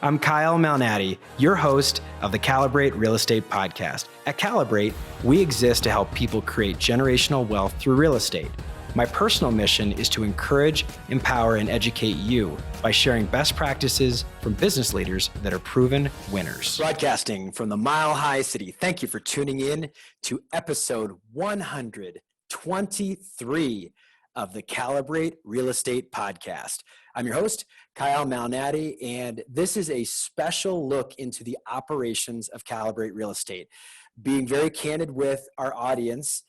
I'm Kyle Malnati, your host of the Calibrate Real Estate podcast. At Calibrate, we exist to help people create generational wealth through real estate. My personal mission is to encourage, empower, and educate you by sharing best practices from business leaders that are proven winners. Broadcasting from the Mile High City, thank you for tuning in to episode 123 of the Calibrate Real Estate podcast. I'm your host, Kyle Malnati, and this is a special look into the operations of Calibrate Real Estate. Being very candid with our audience,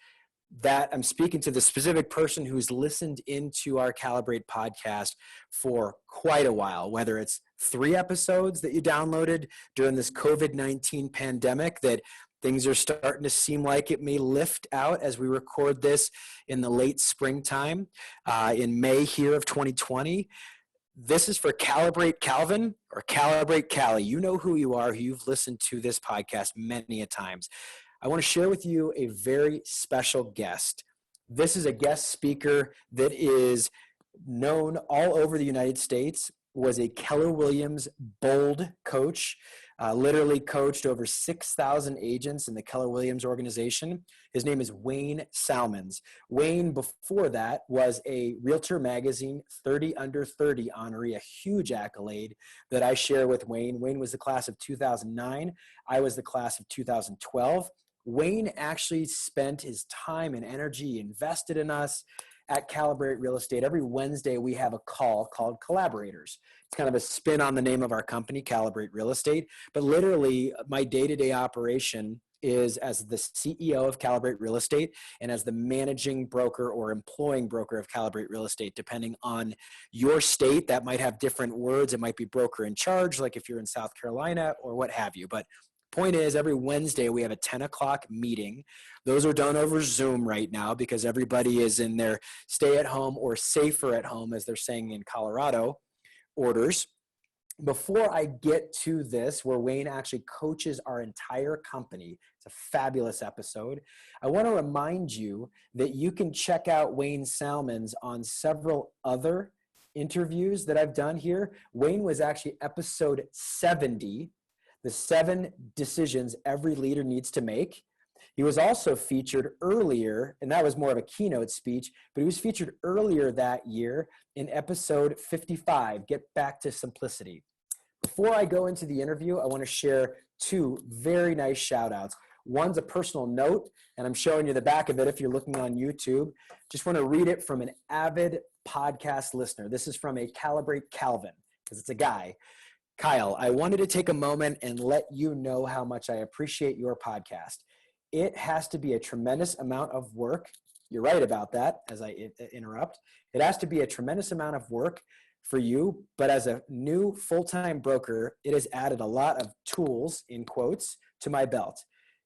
that I'm speaking to the specific person who's listened into our Calibrate podcast for quite a while, whether it's 3 episodes that you downloaded during this COVID-19 pandemic that things are starting to seem like it may lift out as we record this in the late springtime, in May here of 2020. This is for Calibrate Calvin or Calibrate Cali. You know who you are, who you've listened to this podcast many a times. I want to share with you a very special guest. This is a guest speaker that is known all over the United States, was a Keller Williams Bold coach, literally coached over 6,000 agents in the Keller Williams organization. His name is Wayne Salmans. Wayne, before that, was a Realtor Magazine 30 Under 30 honoree, a huge accolade that I share with Wayne. Wayne was the class of 2009. I was the class of 2012. Wayne actually spent his time and energy invested in us at Calibrate Real Estate. Every Wednesday, we have a call called Collaborators. It's kind of a spin on the name of our company, Calibrate Real Estate. But literally, my day-to-day operation is as the CEO of Calibrate Real Estate and as the managing broker or employing broker of Calibrate Real Estate, depending on your state. That might have different words. It might be broker in charge, like if you're in South Carolina or what have you. But point is, every Wednesday we have a 10 o'clock meeting. Those are done over Zoom right now because everybody is in their stay at home or safer at home, as they're saying in Colorado, orders. Before I get to this, where Wayne actually coaches our entire company, it's a fabulous episode. I want to remind you that you can check out Wayne Salmans on several other interviews that I've done here. Wayne was actually episode 70. The 7 decisions every leader needs to make. He was also featured earlier, and that was more of a keynote speech, but he was featured earlier that year in episode 55, Get Back to Simplicity. Before I go into the interview, I want to share 2 very nice shout outs. One's a personal note, and I'm showing you the back of it if you're looking on YouTube. Just want to read it from an avid podcast listener. This is from a Calibrate Calvin, because it's a guy. Kyle, I wanted to take a moment and let you know how much I appreciate your podcast. It has to be a tremendous amount of work. You're right about that, as I interrupt. It has to be a tremendous amount of work for you, but as a new full-time broker, it has added a lot of tools, in quotes, to my belt.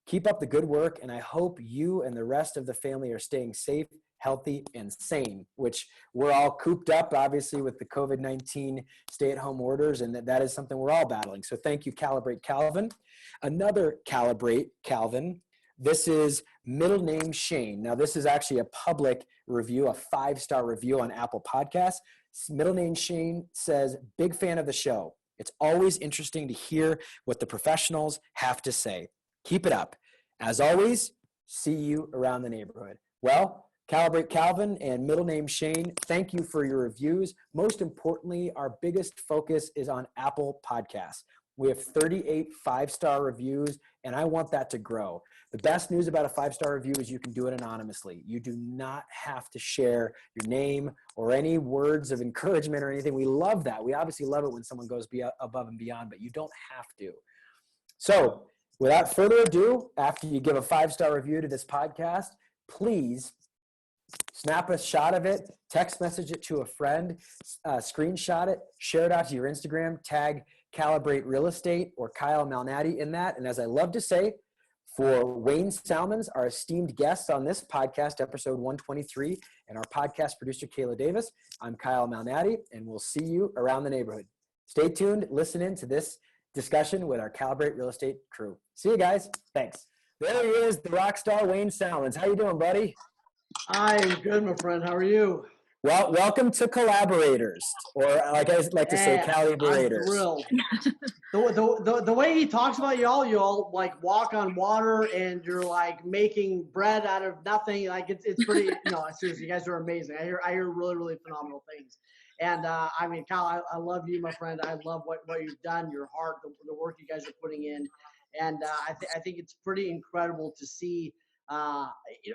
Keep up the good work, and I hope you and the rest of the family are staying safe, healthy, and sane, which we're all cooped up, obviously, with the COVID-19 stay-at-home orders, and that is something we're all battling. So thank you, Calibrate Calvin. Another Calibrate Calvin. This is middle name Shane. Now, this is actually a public review, a 5-star review on Apple Podcasts. Middle name Shane says, big fan of the show. It's always interesting to hear what the professionals have to say. Keep it up. As always, see you around the neighborhood. Well, Calibrate Calvin and middle name Shane, thank you for your reviews. Most importantly, our biggest focus is on Apple Podcasts. We have 38 5-star reviews, and I want that to grow. The best news about a 5-star review is you can do it anonymously. You do not have to share your name or any words of encouragement or anything. We love that. We obviously love it when someone goes above and beyond, but you don't have to. So without further ado, after you give a 5-star review to this podcast, please snap a shot of it, text message it to a friend, screenshot it, share it out to your Instagram, tag Calibrate Real Estate or Kyle Malnati in that. And as I love to say, for Wayne Salmans, our esteemed guest on this podcast, episode 123, and our podcast producer, Kayla Davis, I'm Kyle Malnati, and we'll see you around the neighborhood. Stay tuned, listen in to this discussion with our Calibrate Real Estate crew. See you guys. Thanks. There he is, the rock star Wayne Salmans. How you doing, buddy? I'm good, my friend. How are you? Well, welcome to Collaborators, or like I like to say, Hey, I'm Caliborators. thrilled. The way he talks about y'all like walk on water and you're like making bread out of nothing. Like it's pretty, seriously, you guys are amazing. I hear really, really phenomenal things. And I mean, Kyle, I love you, my friend. I love what you've done, your heart, the work you guys are putting in. And I think it's pretty incredible to see.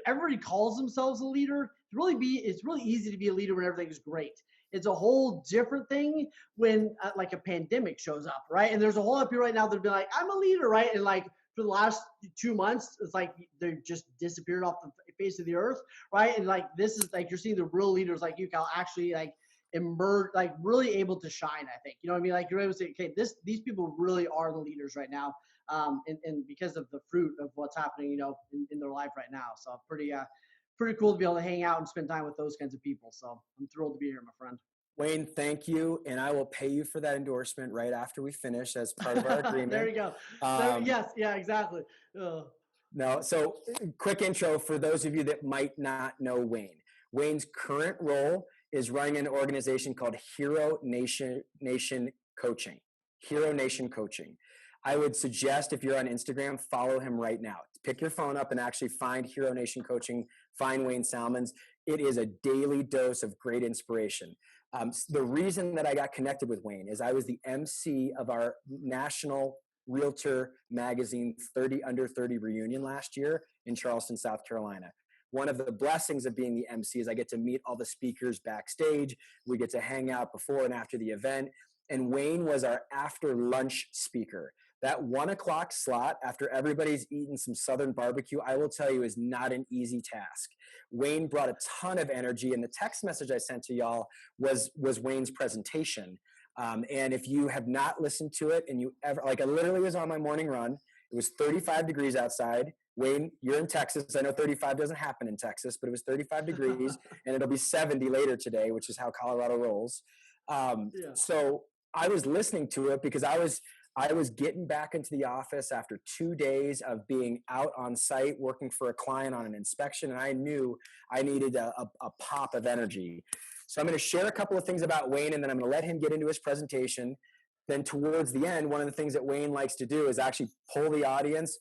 Everybody calls themselves a leader. It's really easy to be a leader when everything is great. It's a whole different thing when like a pandemic shows up, right? And there's a whole lot of people right now that'll be like, I'm a leader, right? And like for the last 2 months, it's like they've just disappeared off the face of the earth, right? And like this is like you're seeing the real leaders like you, Cal, actually like emerge, like really able to shine. I think you know what I mean. Like you're able to say, okay, these people really are the leaders right now, and because of the fruit of what's happening, in their life right now. So pretty cool to be able to hang out and spend time with those kinds of people. So I'm thrilled to be here, my friend. Wayne, thank you, and I will pay you for that endorsement right after we finish as part of our agreement. There you go. Yes, yeah, exactly. No, so quick intro for those of you that might not know Wayne. Wayne's current role is running an organization called Hero Nation Coaching. Hero Nation Coaching. I would suggest if you're on Instagram, follow him right now. Pick your phone up and actually find Hero Nation Coaching, find Wayne Salmans. It is a daily dose of great inspiration. The reason that I got connected with Wayne is I was the MC of our national Realtor Magazine 30 Under 30 reunion last year in Charleston, South Carolina. One of the blessings of being the MC is I get to meet all the speakers backstage. We get to hang out before and after the event. And Wayne was our after lunch speaker. That 1 o'clock slot after everybody's eaten some Southern barbecue, I will tell you, is not an easy task. Wayne brought a ton of energy, and the text message I sent to y'all was Wayne's presentation. And if you have not listened to it and you ever, like I literally was on my morning run, it was 35 degrees outside. Wayne, you're in Texas. I know 35 doesn't happen in Texas, but it was 35 degrees and it'll be 70 later today, which is how Colorado rolls. So I was listening to it because I was getting back into the office after 2 days of being out on site working for a client on an inspection, and I knew I needed a pop of energy. So I'm going to share a couple of things about Wayne, and then I'm going to let him get into his presentation. Then towards the end, one of the things that Wayne likes to do is actually pull the audience,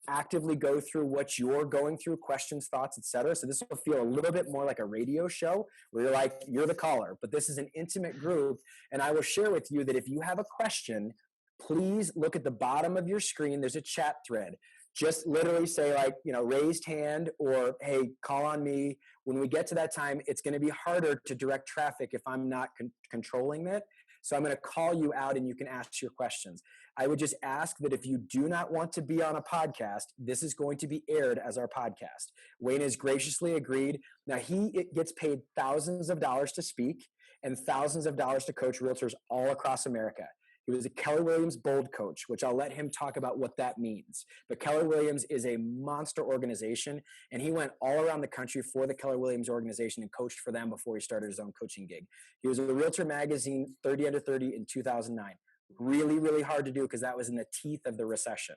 actively go through what you're going through, questions, thoughts, etc. So this will feel a little bit more like a radio show where you're the caller, but this is an intimate group. And I will share with you that if you have a question, please look at the bottom of your screen. There's a chat thread. Just literally say raised hand or, hey, call on me. When we get to that time, it's going to be harder to direct traffic if I'm not controlling it. So I'm going to call you out and you can ask your questions. I would just ask that if you do not want to be on a podcast, this is going to be aired as our podcast. Wayne has graciously agreed. Now he gets paid thousands of dollars to speak and thousands of dollars to coach realtors all across America. He was a Keller Williams Bold Coach, which I'll let him talk about what that means. But Keller Williams is a monster organization, and he went all around the country for the Keller Williams organization and coached for them before he started his own coaching gig. He was a Realtor Magazine 30 Under 30 in 2009. Really, really hard to do because that was in the teeth of the recession.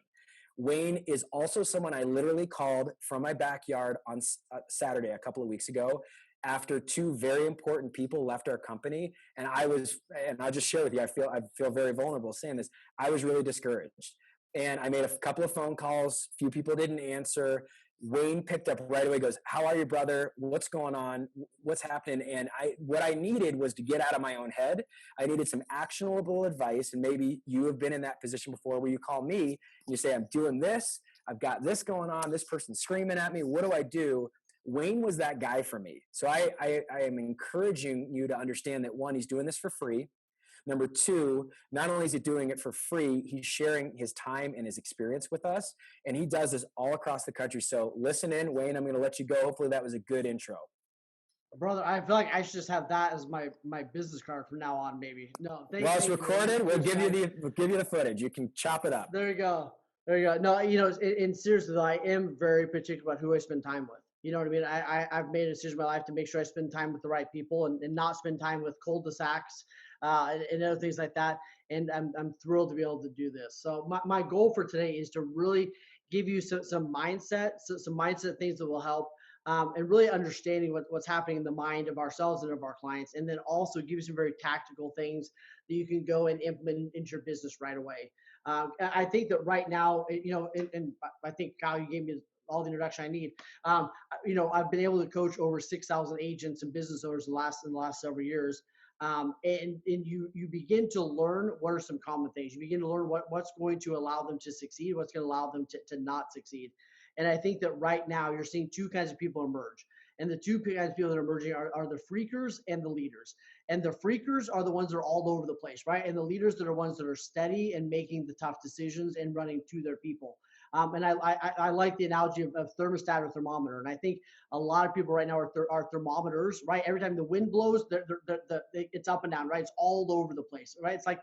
Wayne is also someone I literally called from my backyard on Saturday a couple of weeks ago after two very important people left our company. And I'll just share with you, I feel very vulnerable saying this. I was really discouraged. And I made a couple of phone calls. Few people didn't answer. Wayne picked up right away, goes, how are you, brother? What's going on? What's happening? And what I needed was to get out of my own head. I needed some actionable advice. And maybe you have been in that position before where you call me and you say, I'm doing this. I've got this going on. This person's screaming at me. What do I do? Wayne was that guy for me. So I am encouraging you to understand that, one, he's doing this for free. Number two, not only is he doing it for free, he's sharing his time and his experience with us. And he does this all across the country. So listen in, Wayne, I'm going to let you go. Hopefully that was a good intro. Brother, I feel like I should just have that as my business card from now on, maybe. No, well, it's recorded. We'll give you the footage. You can chop it up. There you go. No, in seriously though, I am very particular about who I spend time with. You know what I mean? I've made a decision in my life to make sure I spend time with the right people and not spend time with cul-de-sacs and other things like that. And I'm thrilled to be able to do this. So my goal for today is to really give you some mindset things that will help and really understanding what's happening in the mind of ourselves and of our clients, and then also give you some very tactical things that you can go and implement into your business right away. I think that right now, and I think Kyle, you gave me all the introduction I need. I've been able to coach over 6,000 agents and business owners in the last several years. And you begin to learn what are some common things. You begin to learn what's going to allow them to succeed, what's going to allow them to not succeed. And I think that right now you're seeing two kinds of people emerge. And the two kinds of people that are emerging are the freakers and the leaders. And the freakers are the ones that are all over the place, right? And the leaders that are ones that are steady and making the tough decisions and running to their people. And I like the analogy of thermostat or thermometer. And I think a lot of people right now are thermometers, right? Every time the wind blows, it's up and down, right? It's all over the place, right? It's like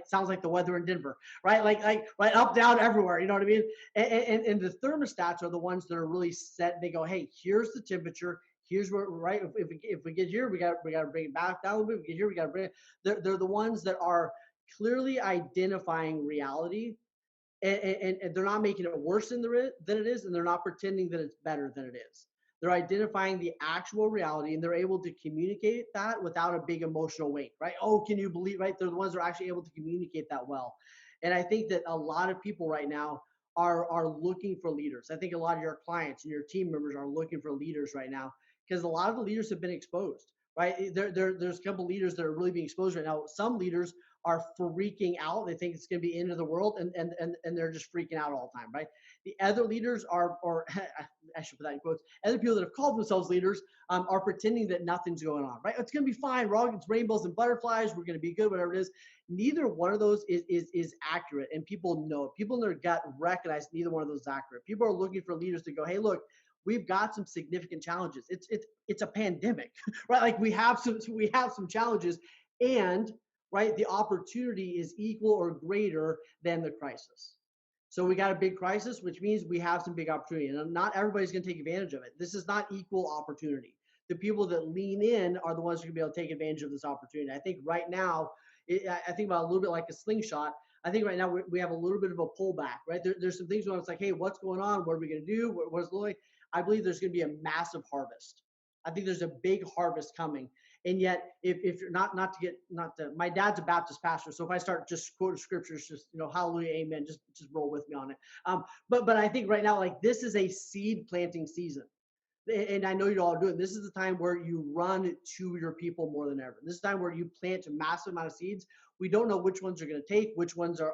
sounds like the weather in Denver, right? Like right up, down, everywhere. You know what I mean? And the thermostats are the ones that are really set. They go, hey, here's the temperature. Here's where, right? If we get here, we got to bring it back down a little bit. If we get here, we got to bring it. They're the ones that are clearly identifying reality. And they're not making it worse than it is, and they're not pretending that it's better than it is. They're identifying the actual reality, and they're able to communicate that without a big emotional weight, right? Oh, can you believe, right? They're the ones that are actually able to communicate that well. And I think that a lot of people right now are looking for leaders. I think a lot of your clients and your team members are looking for leaders right now because a lot of the leaders have been exposed, right? There's a couple of leaders that are really being exposed right now. Some leaders are freaking out. They think it's going to be the end of the world, and they're just freaking out all the time, right? The other leaders or I should put that in quotes, other people that have called themselves leaders are pretending that nothing's going on, right? It's going to be fine. It's rainbows and butterflies. We're going to be good, whatever it is. Neither one of those is accurate, and people know it. People in their gut recognize neither one of those is accurate. People are looking for leaders to go, hey, look, we've got some significant challenges. It's a pandemic, right? Like we have some challenges, and right, the opportunity is equal or greater than the crisis. So we got a big crisis, which means we have some big opportunity, and not everybody's going to take advantage of it. This is not equal opportunity. The people that lean in are the ones who can be able to take advantage of this opportunity. I think right now, I think about a little bit like a slingshot. I think right now we have a little bit of a pullback, right? There's some things where it's like, hey, what's going on? What are we going to do? What's going on? I believe there's going to be a massive harvest. I think there's a big harvest coming. And yet, if you're my dad's a Baptist pastor, so if I start just quoting scriptures, just hallelujah, amen, just roll with me on it. But I think right now, like this is a seed planting season, and I know you all do it. This is the time where you run to your people more than ever. This is the time where you plant a massive amount of seeds. We don't know which ones are going to take, which ones are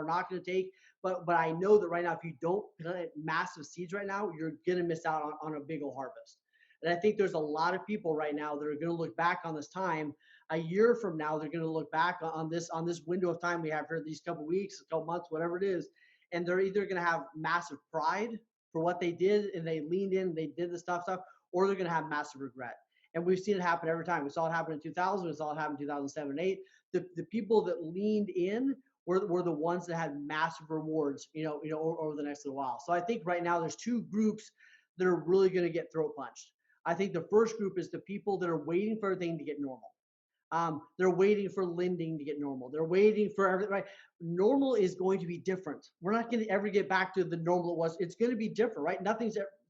not going to take. But I know that right now, if you don't plant massive seeds right now, you're going to miss out on a big old harvest. And I think there's a lot of people right now that are going to look back on this time a year from now. They're going to look back on this window of time we have here, these couple weeks, a couple months, whatever it is. And they're either going to have massive pride for what they did and they leaned in, they did the stuff, or they're going to have massive regret. And we've seen it happen every time. We saw it happen in 2000. We saw it happen in 2007 and 8. The people that leaned in were the ones that had massive rewards, over the next little while. So I think right now there's two groups that are really going to get throat punched. I think the first group is the people that are waiting for everything to get normal. They're waiting for lending to get normal. They're waiting for everything, right? Normal is going to be different. We're not going to ever get back to the normal it was. It's going to be different, right?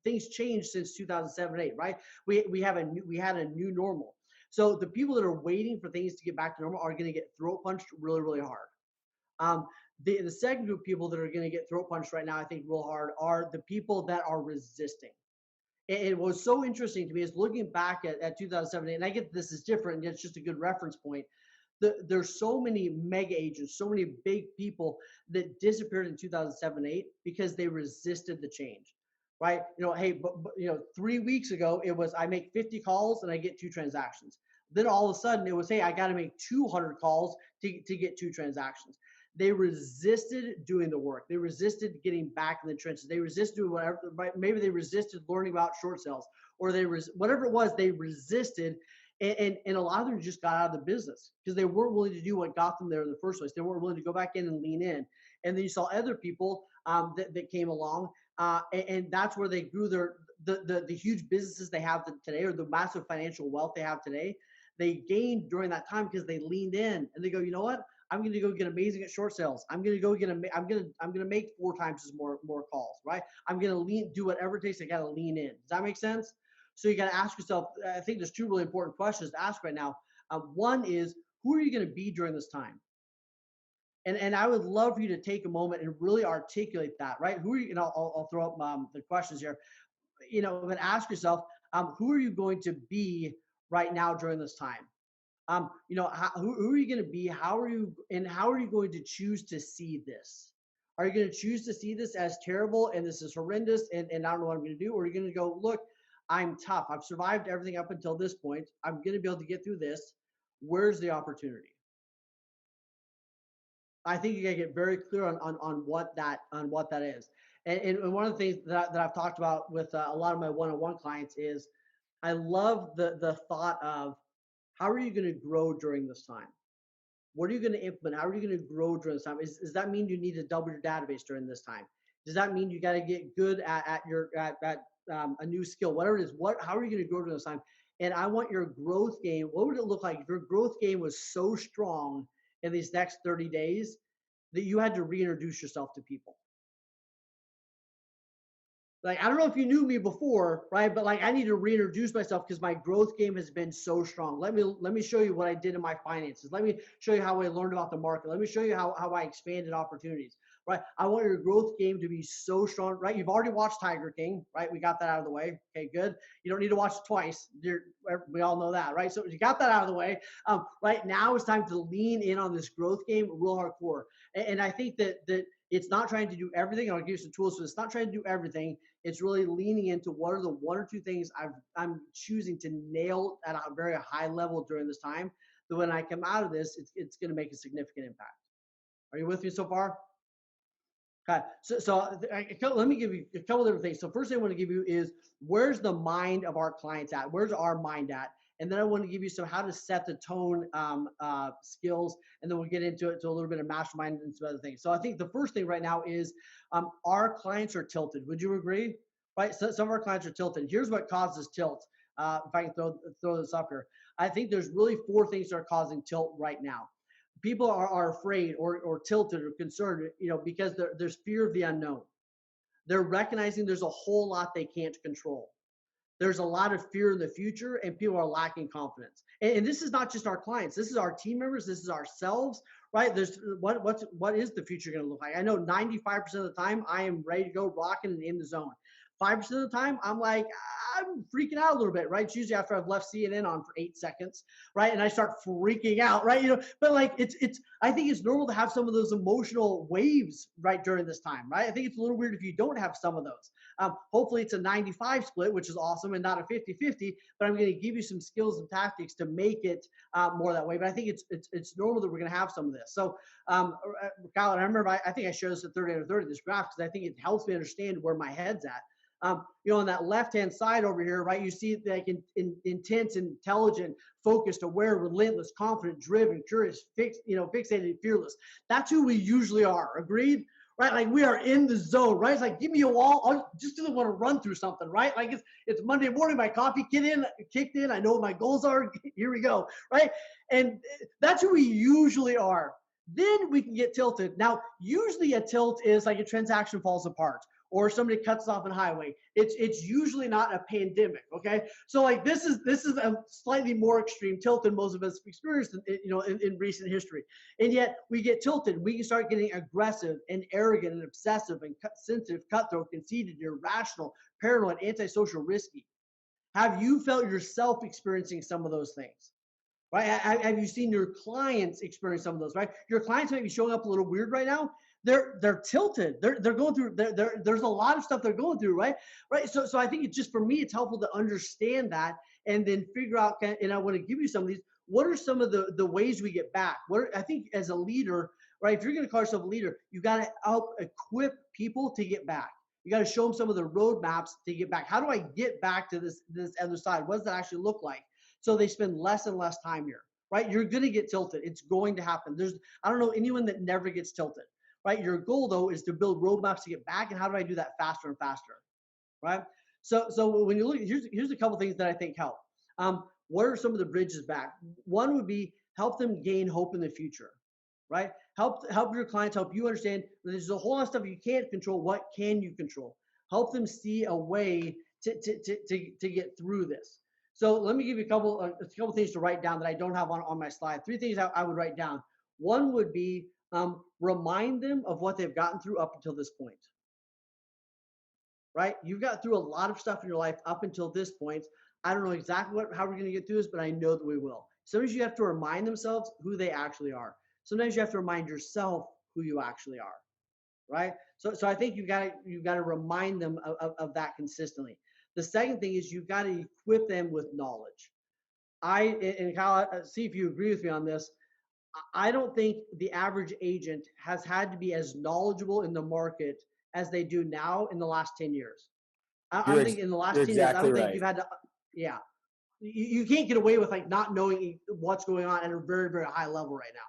Things changed since 2007, 8, right? We had a new normal. So the people that are waiting for things to get back to normal are going to get throat punched really, really hard. The second group of people that are going to get throat punched right now, I think real hard, are the people that are resisting. It was so interesting to me is looking back at 2007, and I get this is different, and it's just a good reference point. There's so many mega agents, so many big people that disappeared in 2007, 8 because they resisted the change, right? Hey, but 3 weeks ago, it was I make 50 calls and I get 2 transactions. Then all of a sudden it was, hey, I got to make 200 calls to get 2 transactions. They resisted doing the work. They resisted getting back in the trenches. They resisted doing whatever. Right? Maybe they resisted learning about short sales, or whatever it was. They resisted, and a lot of them just got out of the business because they weren't willing to do what got them there in the first place. They weren't willing to go back in and lean in. And then you saw other people that came along, and that's where they grew the huge businesses they have today, or the massive financial wealth they have today. They gained during that time because they leaned in, and they go, you know what? I'm going to go get amazing at short sales. I'm going to make 4 times as more calls, right? I'm going to do whatever it takes. I got to lean in. Does that make sense? So you got to ask yourself, I think there's two really important questions to ask right now. One is, who are you going to be during this time? And I would love for you to take a moment and really articulate that, right? Who are you, I'll throw up the questions here, but ask yourself, who are you going to be right now during this time? Who are you going to be? How are you going to choose to see this? Are you going to choose to see this as terrible and this is horrendous and I don't know what I'm going to do? Or are you going to go, look, I'm tough. I've survived everything up until this point. I'm going to be able to get through this. Where's the opportunity? I think you got to get very clear on what that is. And one of the things that I've talked about with a lot of my one-on-one clients is I love the thought of, how are you going to grow during this time? What are you going to implement? How are you going to grow during this time? Does that mean you need to double your database during this time? Does that mean you got to get good at a new skill? Whatever it is, how are you going to grow during this time? And I want your growth game. What would it look like if your growth game was so strong in these next 30 days that you had to reintroduce yourself to people? Like, I don't know if you knew me before, right? But like, I need to reintroduce myself because my growth game has been so strong. Let me show you what I did in my finances. Let me show you how I learned about the market. Let me show you how I expanded opportunities, right? I want your growth game to be so strong, right? You've already watched Tiger King, right? We got that out of the way. Okay, good. You don't need to watch it twice. We all know that, right? So you got that out of the way. Right now it's time to lean in on this growth game real hardcore. And I think that it's not trying to do everything. I'll give you some tools for this. It's not trying to do everything. It's really leaning into what are the one or two things I'm choosing to nail at a very high level during this time. That when I come out of this, it's going to make a significant impact. Are you with me so far? Okay. So let me give you a couple different things. So first thing I want to give you is, where's the mind of our clients at? Where's our mind at? And then I want to give you some how to set the tone skills, and then we'll get into it to a little bit of mastermind and some other things. So I think the first thing right now is our clients are tilted. Would you agree? Right. So some of our clients are tilted. Here's what causes tilt. If I can throw this up here, I think there's really 4 things that are causing tilt right now. People are afraid or tilted or concerned, because there's fear of the unknown. They're recognizing there's a whole lot they can't control. There's a lot of fear in the future, and people are lacking confidence. And this is not just our clients. This is our team members. This is ourselves, right? There's what is the future going to look like? I know 95% of the time I am ready to go rocking and in the zone. 5% of the time I'm freaking out a little bit, right? It's usually after I've left CNN on for 8 seconds, right? And I start freaking out, right? But like I think it's normal to have some of those emotional waves right during this time, right? I think it's a little weird if you don't have some of those. Hopefully it's a 95 split, which is awesome, and not a 50-50, but I'm going to give you some skills and tactics to make it more that way. But I think it's normal that we're going to have some of this. So Kyle, and I remember, I think I showed this at 30 out of 30, this graph, because I think it helps me understand where my head's at. On that left-hand side over here, right, you see like intense, intelligent, focused, aware, relentless, confident, driven, curious, fixated, fearless. That's who we usually are. Agreed? Right? Like, we are in the zone, right? It's like, give me a wall. I just didn't want to run through something, right? Like, it's Monday morning, my coffee kicked in. I know what my goals are. Here we go, right? And that's who we usually are. Then we can get tilted. Now, usually a tilt is like a transaction falls apart, or somebody cuts off on a highway. It's usually not a pandemic, okay? So like this is a slightly more extreme tilt than most of us experienced in recent history. And yet we get tilted. We can start getting aggressive and arrogant and obsessive and sensitive, cutthroat, conceited, irrational, paranoid, antisocial, risky. Have you felt yourself experiencing some of those things? Right? Have you seen your clients experience some of those, right? Your clients may be showing up a little weird right now. They're tilted. They're going through. There's a lot of stuff they're going through, right? Right. So I think it's just, for me, it's helpful to understand that and then figure out. And I want to give you some of these. What are some of the ways we get back? I think as a leader, right? If you're going to call yourself a leader, you got to help equip people to get back. You got to show them some of the roadmaps to get back. How do I get back to this other side? What does that actually look like? So they spend less and less time here, right? You're going to get tilted. It's going to happen. I don't know anyone that never gets tilted. Right? Your goal, though, is to build roadmaps to get back. And how do I do that faster and faster? Right? So when you look, here's a couple things that I think help. What are some of the bridges back? One would be help them gain hope in the future. Right? Help your clients, help you understand there's a whole lot of stuff you can't control. What can you control? Help them see a way to get through this. So let me give you a couple things to write down that I don't have on my slide. 3 things I would write down. One would be remind them of what they've gotten through up until this point. Right? You've got through a lot of stuff in your life up until this point. I don't know exactly how we're going to get through this, but I know that we will. Sometimes you have to remind themselves who they actually are. Sometimes you have to remind yourself who you actually are. Right? So I think you've got to remind them of that consistently. The second thing is you've got to equip them with knowledge. And Kyle, see if you agree with me on this. I don't think the average agent has had to be as knowledgeable in the market as they do now in the last 10 years. I think in the last 10 years, I don't think you've had to, yeah. You can't get away with like not knowing what's going on at a very, very high level right now.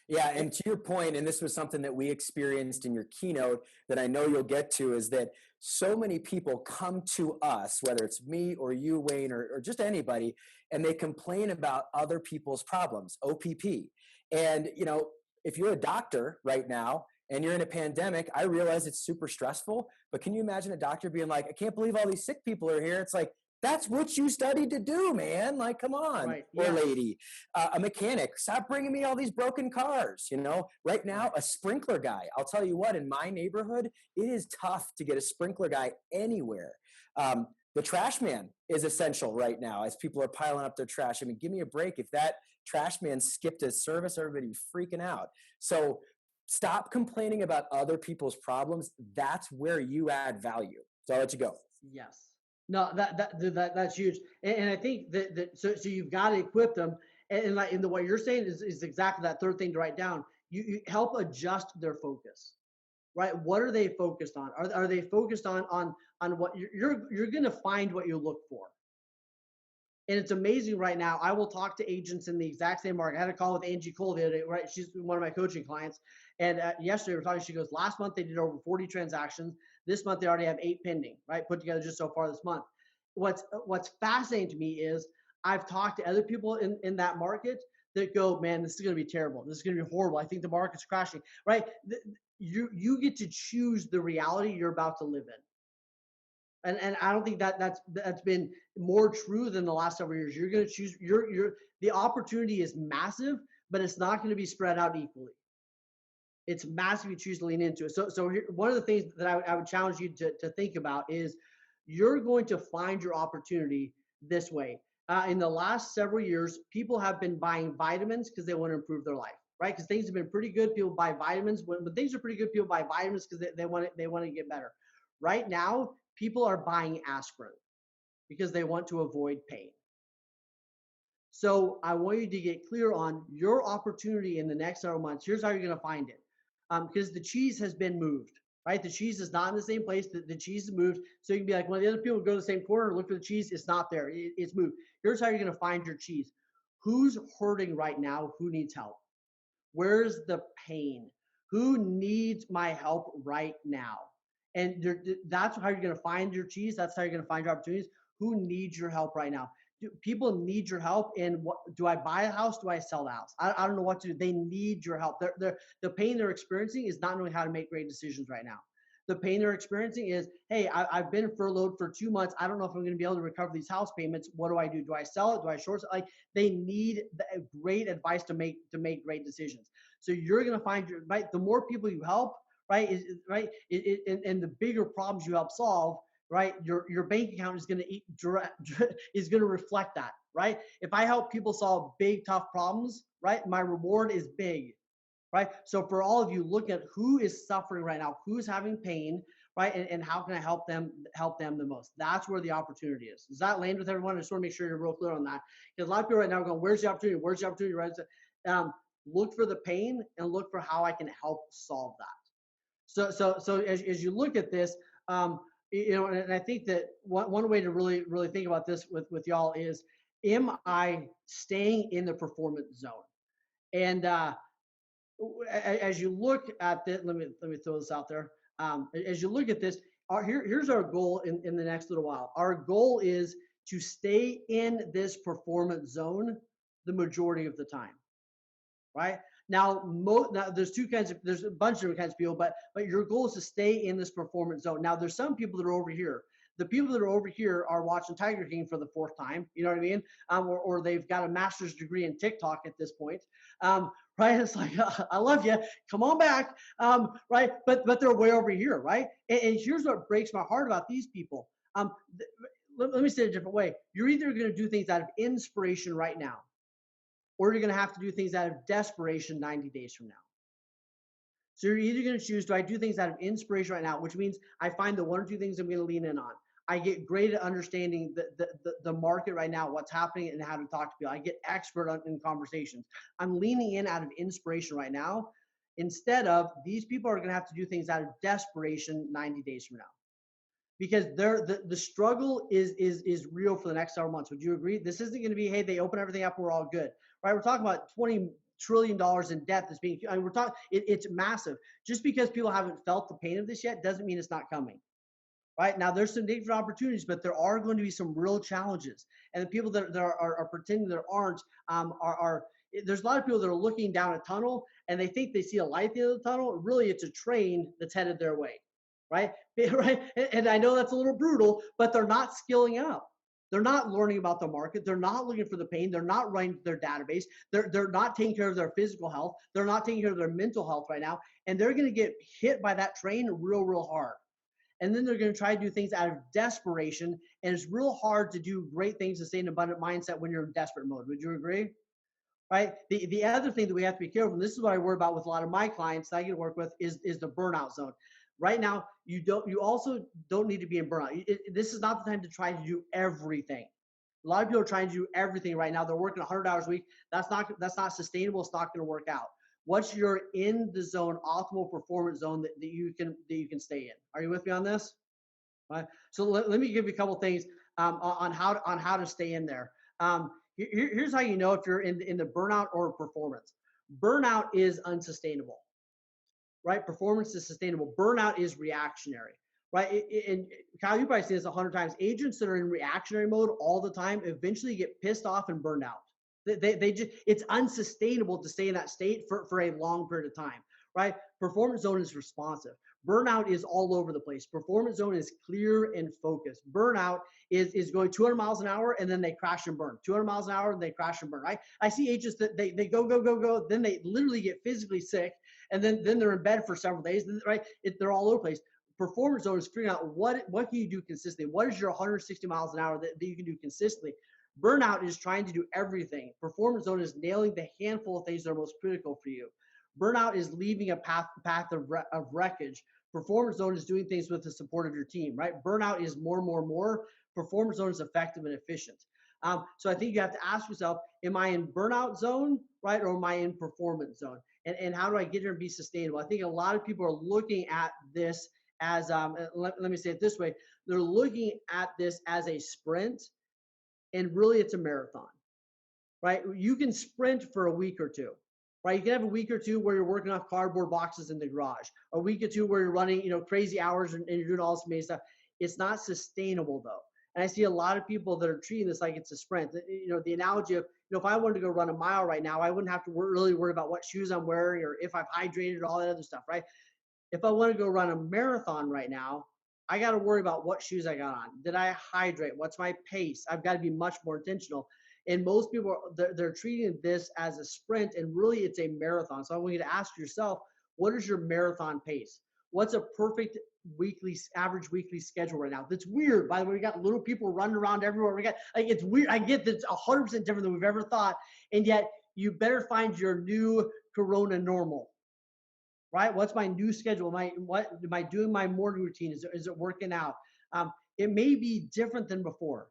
Yeah, and to your point, and this was something that we experienced in your keynote that I know you'll get to, is that so many people come to us, whether it's me or you, Wayne, or just anybody, and they complain about other people's problems, OPP. And, you know, if you're a doctor right now and you're in a pandemic, I realize it's super stressful, but can you imagine a doctor being like, I can't believe all these sick people are here? It's like, that's what you studied to do, man. Like, come on, right. or lady. A mechanic, stop bringing me all these broken cars. You know, right now, a sprinkler guy. I'll tell you what, in my neighborhood, it is tough to get a sprinkler guy anywhere. The trash man is essential right now as people are piling up their trash. I mean, give me a break. If that trash man skipped a service, everybody's freaking out. So stop complaining about other people's problems. That's where you add value. So I'll let you go. Yes. No, that's huge, and I think that so you've got to equip them, and like in what you're saying is exactly that third thing to write down. You help adjust their focus, right? What are they focused on? Are they focused on what you're going to find what you look for? And it's amazing right now. I will talk to agents in the exact same market. I had a call with Angie Cole the other day, right? She's one of my coaching clients. And yesterday we were talking, she goes, last month they did over 40 transactions. This month they already have 8 pending, right? Put together just so far this month. What's fascinating to me is I've talked to other people in that market that go, man, this is going to be terrible. This is going to be horrible. I think the market's crashing, right? You get to choose the reality you're about to live in. And I don't think that's been more true than the last several years. You're going to choose the opportunity is massive, but it's not going to be spread out equally. It's massive. You choose to lean into it. So here, one of the things that I would challenge you to think about is you're going to find your opportunity this way. In the last several years, people have been buying vitamins because they want to improve their life, right? Because things have been pretty good. People buy vitamins. When things are pretty good, people buy vitamins because they want to get better. Right now, people are buying aspirin because they want to avoid pain. So I want you to get clear on your opportunity in the next several months. Here's how you're going to find it. Because the cheese has been moved, right? The cheese is not in the same place. The cheese is moved. So you can be like, when the other people go to the same corner, look for the cheese. It's not there. It's moved. Here's how you're going to find your cheese. Who's hurting right now? Who needs help? Where's the pain? Who needs my help right now? And that's how you're going to find your cheese. That's how you're going to find your opportunities. Who needs your help right now? People need your help. And what do I buy a house? Do I sell the house? I don't know what to do. They need your help. The pain they're experiencing is not knowing how to make great decisions right now. The pain they're experiencing is, hey, I've been furloughed for 2 months. I don't know if I'm going to be able to recover these house payments. What do I do? Do I sell it? Do I short it? Like, they need great advice to make great decisions. So you're going to find right. The more people you help, right, and the bigger problems you help solve, right, your bank account is going to reflect that, right? If I help people solve big, tough problems, right, my reward is big, right? So for all of you, look at who is suffering right now, who's having pain, right, and how can I help them the most? That's where the opportunity is. Does that land with everyone? I just want to make sure you're real clear on that, because a lot of people right now are going, where's the opportunity? Where's the opportunity? Right? Look for the pain and look for how I can help solve that. So as you look at this, and I think that one way to really think about this with y'all is, am I staying in the performance zone? And as you look at this, let me throw this out there. As you look at this, here's our goal in the next little while. Our goal is to stay in this performance zone the majority of the time, right? Now, there's a bunch of different kinds of people, but your goal is to stay in this performance zone. Now, there's some people that are over here The people that are over here are watching Tiger King for the fourth time. You know what I mean? Or they've got a master's degree in TikTok at this point. Right? It's like, I love you. Come on back. Right? But they're way over here, right? And here's what breaks my heart about these people. Let me say it a different way. You're either going to do things out of inspiration right now, or you're going to have to do things out of desperation 90 days from now. So you're either going to choose, do I do things out of inspiration right now, which means I find the one or two things I'm going to lean in on. I get great at understanding the market right now, what's happening and how to talk to people. I get expert in conversations. I'm leaning in out of inspiration right now, instead of these people are going to have to do things out of desperation 90 days from now. Because the struggle is real for the next several months. Would you agree? This isn't going to be, hey, they open everything up, we're all good, right? We're talking about $20 trillion in debt that's being, I mean, we're talking, it's massive. Just because people haven't felt the pain of this yet doesn't mean it's not coming, right? Now, there's some different opportunities, but there are going to be some real challenges. And the people that are pretending there aren't, there's a lot of people that are looking down a tunnel and they think they see a light at the end of the tunnel. Really, it's a train that's headed their way. Right? Right? And I know that's a little brutal, but they're not skilling up. They're not learning about the market. They're not looking for the pain. They're not running their database. They're not taking care of their physical health. They're not taking care of their mental health right now. And they're going to get hit by that train real hard. And then they're going to try to do things out of desperation. And it's real hard to do great things and stay in an abundant mindset when you're in desperate mode. Would you agree? Right? The other thing that we have to be careful, and this is what I worry about with a lot of my clients that I get to work with, is the burnout zone. Right now, you also don't need to be in burnout. This is not the time to try to do everything. A lot of people are trying to do everything right now. They're working 100 hours a week. That's not sustainable. It's not going to work out. What's your in the zone, optimal performance zone that you can stay in? Are you with me on this? Right. So let me give you a couple things on how to stay in there. Here's how you know if you're in the burnout or performance. Burnout is unsustainable. Right? Performance is sustainable. Burnout is reactionary, right? And Kyle, you probably seen this 100 times. Agents that are in reactionary mode all the time eventually get pissed off and burned out. They just, it's unsustainable to stay in that state for a long period of time, right? Performance zone is responsive. Burnout is all over the place. Performance zone is clear and focused. Burnout is going 200 miles an hour and then they crash and burn. 200 miles an hour and they crash and burn, right? I see agents that they go, then they literally get physically sick, and then they're in bed for several days, right? They're all over the place. Performance zone is figuring out what can you do consistently? What is your 160 miles an hour that you can do consistently? Burnout is trying to do everything. Performance zone is nailing the handful of things that are most critical for you. Burnout is leaving a path of wreckage. Performance zone is doing things with the support of your team, right? Burnout is more. Performance zone is effective and efficient. So I think you have to ask yourself, am I in burnout zone, right? Or am I in performance zone? And how do I get here and be sustainable? I think a lot of people are looking at this as, let me say it this way. They're looking at this as a sprint, and really it's a marathon, right? You can sprint for a week or two, right? You can have a week or two where you're working off cardboard boxes in the garage, a week or two where you're running, crazy hours and you're doing all this amazing stuff. It's not sustainable though. And I see a lot of people that are treating this like it's a sprint. The analogy of, if I wanted to go run a mile right now, I wouldn't have to really worry about what shoes I'm wearing or if I've hydrated or all that other stuff, right? If I want to go run a marathon right now, I got to worry about what shoes I got on. Did I hydrate? What's my pace? I've got to be much more intentional. And most people, they're treating this as a sprint, and really it's a marathon. So I want you to ask yourself, what is your marathon pace? What's a perfect average weekly schedule right now? That's weird. By the way, we got little people running around everywhere. It's weird. I get that it's 100% different than we've ever thought. And yet you better find your new Corona normal, right? What's my new schedule? Am I doing my morning routine? Is it working out? It may be different than before,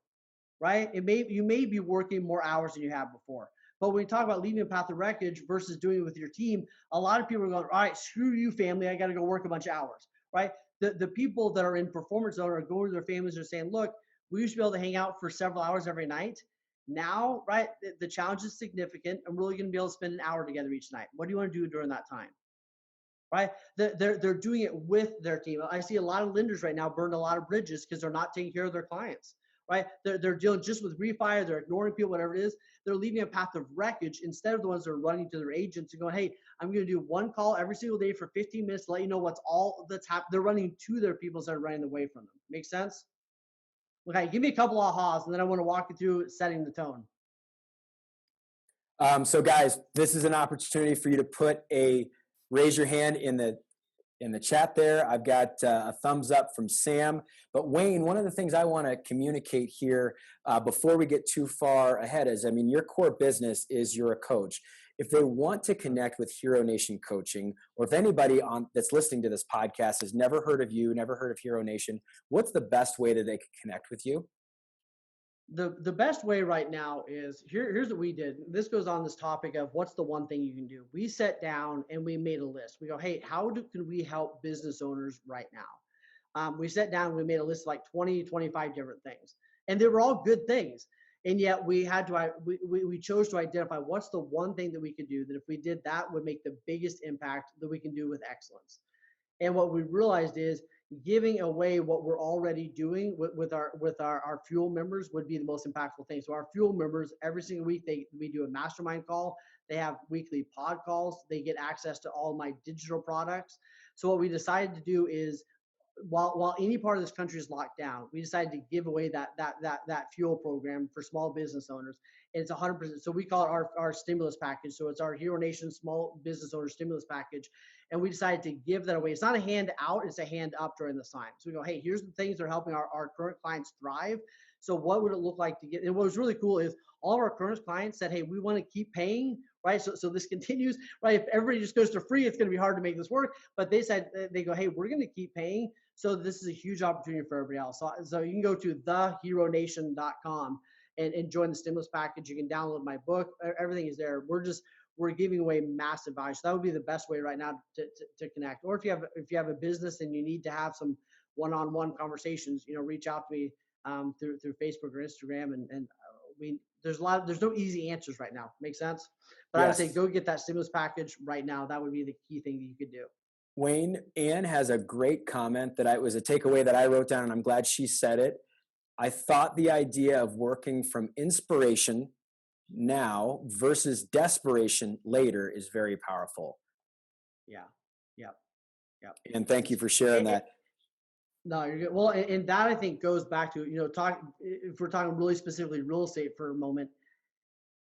right? You may be working more hours than you have before. But when you talk about leaving a path of wreckage versus doing it with your team, a lot of people are going, all right, screw you, family. I got to go work a bunch of hours, right? The people that are in performance zone are going to their families and saying, look, we used to be able to hang out for several hours every night. Now, right, the challenge is significant. I'm really going to be able to spend an hour together each night. What do you want to do during that time? Right? They're doing it with their team. I see a lot of lenders right now burn a lot of bridges because they're not taking care of their clients. Right? They're dealing just with refi, they're ignoring people, whatever it is. They're leaving a path of wreckage instead of the ones that are running to their agents and going, hey, I'm going to do one call every single day for 15 minutes to let you know what's all that's happening. They're running to their people instead of running away from them. Make sense? Okay, give me a couple ahas, and then I want to walk you through setting the tone. So guys, this is an opportunity for you to raise your hand in the chat there. I've got a thumbs up from Sam. But Wayne, one of the things I want to communicate here before we get too far ahead is, I mean, your core business is you're a coach. If they want to connect with Hero Nation Coaching, or if anybody that's listening to this podcast has never heard of you, never heard of Hero Nation, what's the best way that they can connect with you? The best way right now is here's what we did. This goes on this topic of what's the one thing you can do. We sat down and we made a list. We go, hey, can we help business owners right now? We sat down and we made a list of like 20, 25 different things, and they were all good things. And yet we chose to identify what's the one thing that we could do that if we did that would make the biggest impact that we can do with excellence. And what we realized is giving away what we're already doing with our fuel members would be the most impactful thing. So our fuel members, every single week, we do a mastermind call. They have weekly pod calls. They get access to all my digital products. So what we decided to do is, while any part of this country is locked down, we decided to give away that fuel program for small business owners. And it's 100%. So we call it our stimulus package. So it's our Hero Nation Small Business Owner Stimulus Package. And we decided to give that away. It's not a hand out, it's a hand up during this time. So we go, hey, here's the things that are helping our current clients thrive. So what would it look like to get, and what was really cool is all of our current clients said, hey, we want to keep paying, right? So this continues, right? If everybody just goes to free, it's going to be hard to make this work. But they said, they go, hey, we're going to keep paying. So this is a huge opportunity for everybody else. So you can go to theheronation.com and join the stimulus package. You can download my book. Everything is there. We're giving away massive value. So that would be the best way right now to connect. Or if you have a business and you need to have some one-on-one conversations, reach out to me through Facebook or Instagram. And there's no easy answers right now. Make sense? But yes. I would say go get that stimulus package right now. That would be the key thing that you could do. Wayne, Ann has a great comment that was a takeaway that I wrote down, and I'm glad she said it. I thought the idea of working from inspiration now versus desperation later is very powerful. Yeah. Yep. And thank you for sharing that. No, you're good. Well, and that I think goes back to, if we're talking really specifically real estate for a moment,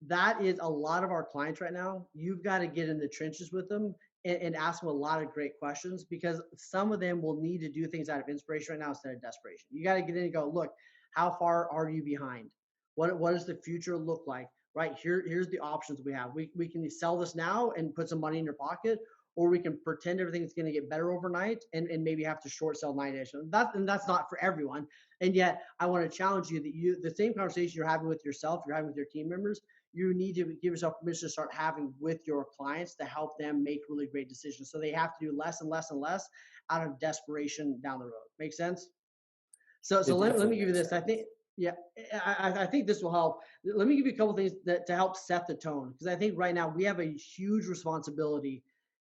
that is a lot of our clients right now. You've got to get in the trenches with them and ask them a lot of great questions, because some of them will need to do things out of inspiration right now instead of desperation. You got to get in and go, look, how far are you behind? What does the future look like? Right here's the options we have. We can sell this now and put some money in your pocket, or we can pretend everything's going to get better overnight and maybe have to short sell 9 days. And that's not for everyone. And yet I want to challenge you that the same conversation you're having with yourself, you're having with your team members, you need to give yourself permission to start having with your clients to help them make really great decisions. So they have to do less and less and less out of desperation down the road. Make sense? So let me give you this. I think, yeah, I think this will help. Let me give you a couple things to help set the tone, because I think right now we have a huge responsibility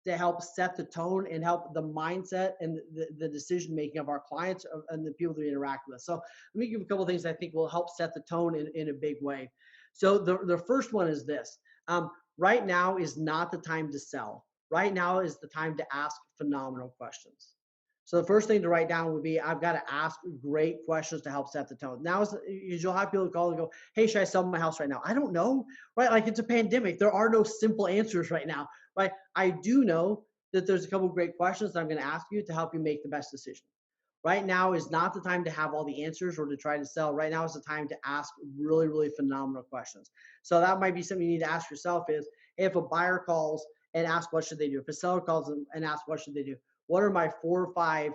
to help set the tone and help the mindset and the decision making of our clients and the people that we interact with. So let me give you a couple things I think will help set the tone in a big way. So the first one is this. Right now is not the time to sell. Right now is the time to ask phenomenal questions. So the first thing to write down would be, I've got to ask great questions to help set the tone. Now, you'll have people call and go, hey, should I sell my house right now? I don't know, right? Like, it's a pandemic. There are no simple answers right now, right? I do know that there's a couple of great questions that I'm going to ask you to help you make the best decision. Right now is not the time to have all the answers or to try to sell. Right now is the time to ask really, really phenomenal questions. So that might be something you need to ask yourself is, if a buyer calls and asks, what should they do? If a seller calls and asks, what should they do? What are my 4 or 5,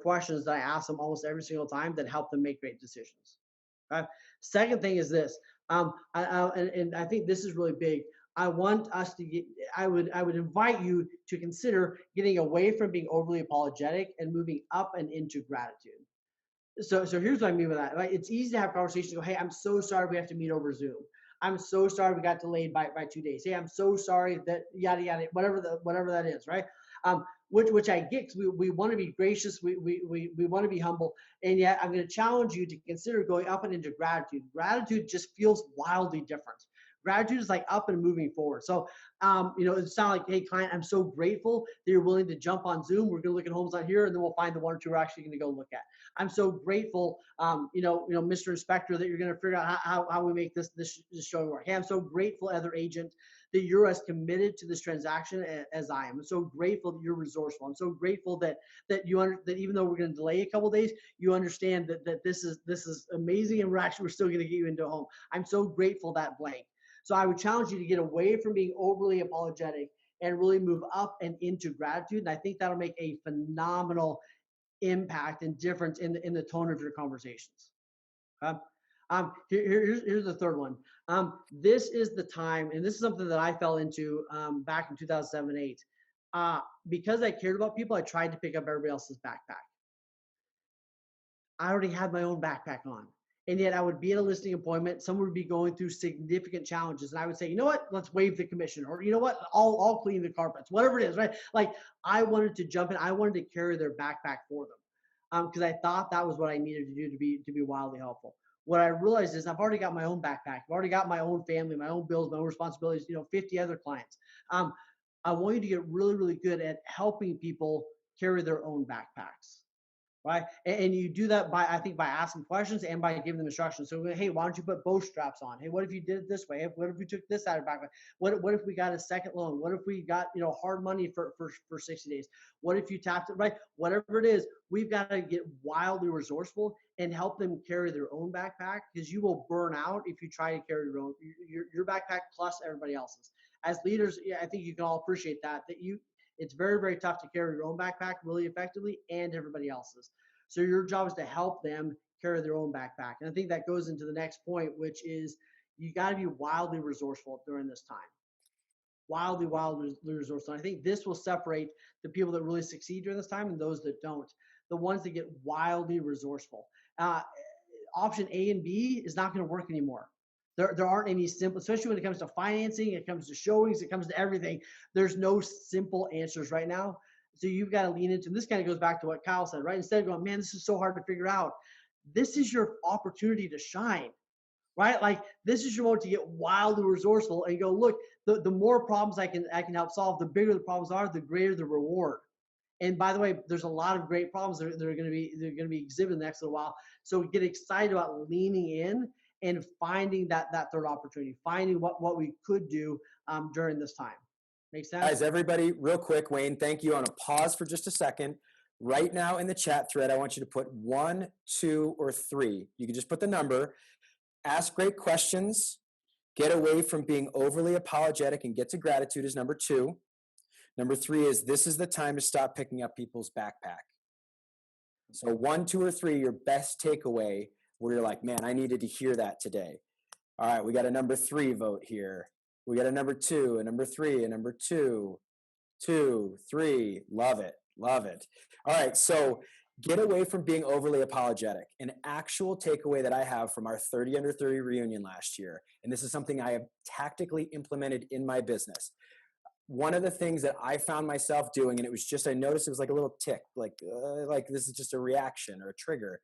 questions that I ask them almost every single time that help them make great decisions? Okay. Second thing is this, and I think this is really big. I want us to get, I would invite you to consider getting away from being overly apologetic and moving up and into gratitude. So here's what I mean by that, right? It's easy to have conversations, go, hey, I'm so sorry we have to meet over Zoom. I'm so sorry we got delayed by 2 days. Hey, I'm so sorry that yada, yada, whatever that is, right? Which I get, because we want to be gracious, we want to be humble, and yet I'm going to challenge you to consider going up and into gratitude. Gratitude just feels wildly different. Gratitude is like up and moving forward. So, it sounds like, hey, client, I'm so grateful that you're willing to jump on Zoom. We're going to look at homes on here, and then we'll find the one or two we're actually going to go look at. I'm so grateful, Mr. Inspector, that you're going to figure out how we make this showing work. Hey, I'm so grateful, other agent, that you're as committed to this transaction as I am. I'm so grateful that you're resourceful. I'm so grateful that that even though we're going to delay a couple of days, you understand that this is amazing, and we're still going to get you into a home. I'm so grateful that blank. So I would challenge you to get away from being overly apologetic and really move up and into gratitude. And I think that'll make a phenomenal impact and difference in the tone of your conversations. Here's the third one. This is the time, and this is something that I fell into back in 2007, 8. Because I cared about people, I tried to pick up everybody else's backpack. I already had my own backpack on. And yet I would be at a listing appointment. Someone would be going through significant challenges. And I would say, you know what, let's waive the commission. Or you know what, I'll clean the carpets, whatever it is, right? Like I wanted to jump in. I wanted to carry their backpack for them because I thought that was what I needed to do to be wildly helpful. What I realized is I've already got my own backpack. I've already got my own family, my own bills, my own responsibilities, 50 other clients. I want you to get really, really good at helping people carry their own backpacks. Right. And you do that by asking questions and by giving them instructions. So, hey, why don't you put bow straps on? Hey, what if you did it this way? What if we took this out of backpack? What if we got a second loan? What if we got, hard money for 60 days? What if you tapped it, right? Whatever it is, we've got to get wildly resourceful and help them carry their own backpack, because you will burn out if you try to carry your backpack plus everybody else's. As leaders, I think you can all appreciate that it's very, very tough to carry your own backpack really effectively and everybody else's. So your job is to help them carry their own backpack. And I think that goes into the next point, which is you got to be wildly resourceful during this time. Wildly resourceful. And I think this will separate the people that really succeed during this time and those that don't. The ones that get wildly resourceful. Option A and B is not going to work anymore. There aren't any simple, especially when it comes to financing, it comes to showings, it comes to everything. There's no simple answers right now. So you've got to lean into, and this kind of goes back to what Kyle said, right? Instead of going, man, this is so hard to figure out. This is your opportunity to shine, right? Like this is your moment to get wildly resourceful and go, look, the more problems I can help solve, the bigger the problems are, the greater the reward. And by the way, there's a lot of great problems that are going to be exhibited in the next little while. So get excited about leaning in and finding that third opportunity, finding what we could do during this time. Make sense? Guys, everybody, real quick, Wayne, thank you. I want to pause for just a second. Right now in the chat thread, I want you to put 1, 2, or 3. You can just put the number. Ask great questions. Get away from being overly apologetic and get to gratitude is number 2. Number 3 is this is the time to stop picking up people's backpack. So 1, 2, or 3, your best takeaway where you're like, man, I needed to hear that today. All right, we got a number 3 vote here. We got a number 2, a number 3, a number 2, 2, 3. Love it. Love it. All right. So get away from being overly apologetic. An actual takeaway that I have from our 30 under 30 reunion last year, and this is something I have tactically implemented in my business. One of the things that I found myself doing, and it was just, I noticed it was like a little tick, like this is just a reaction or a trigger.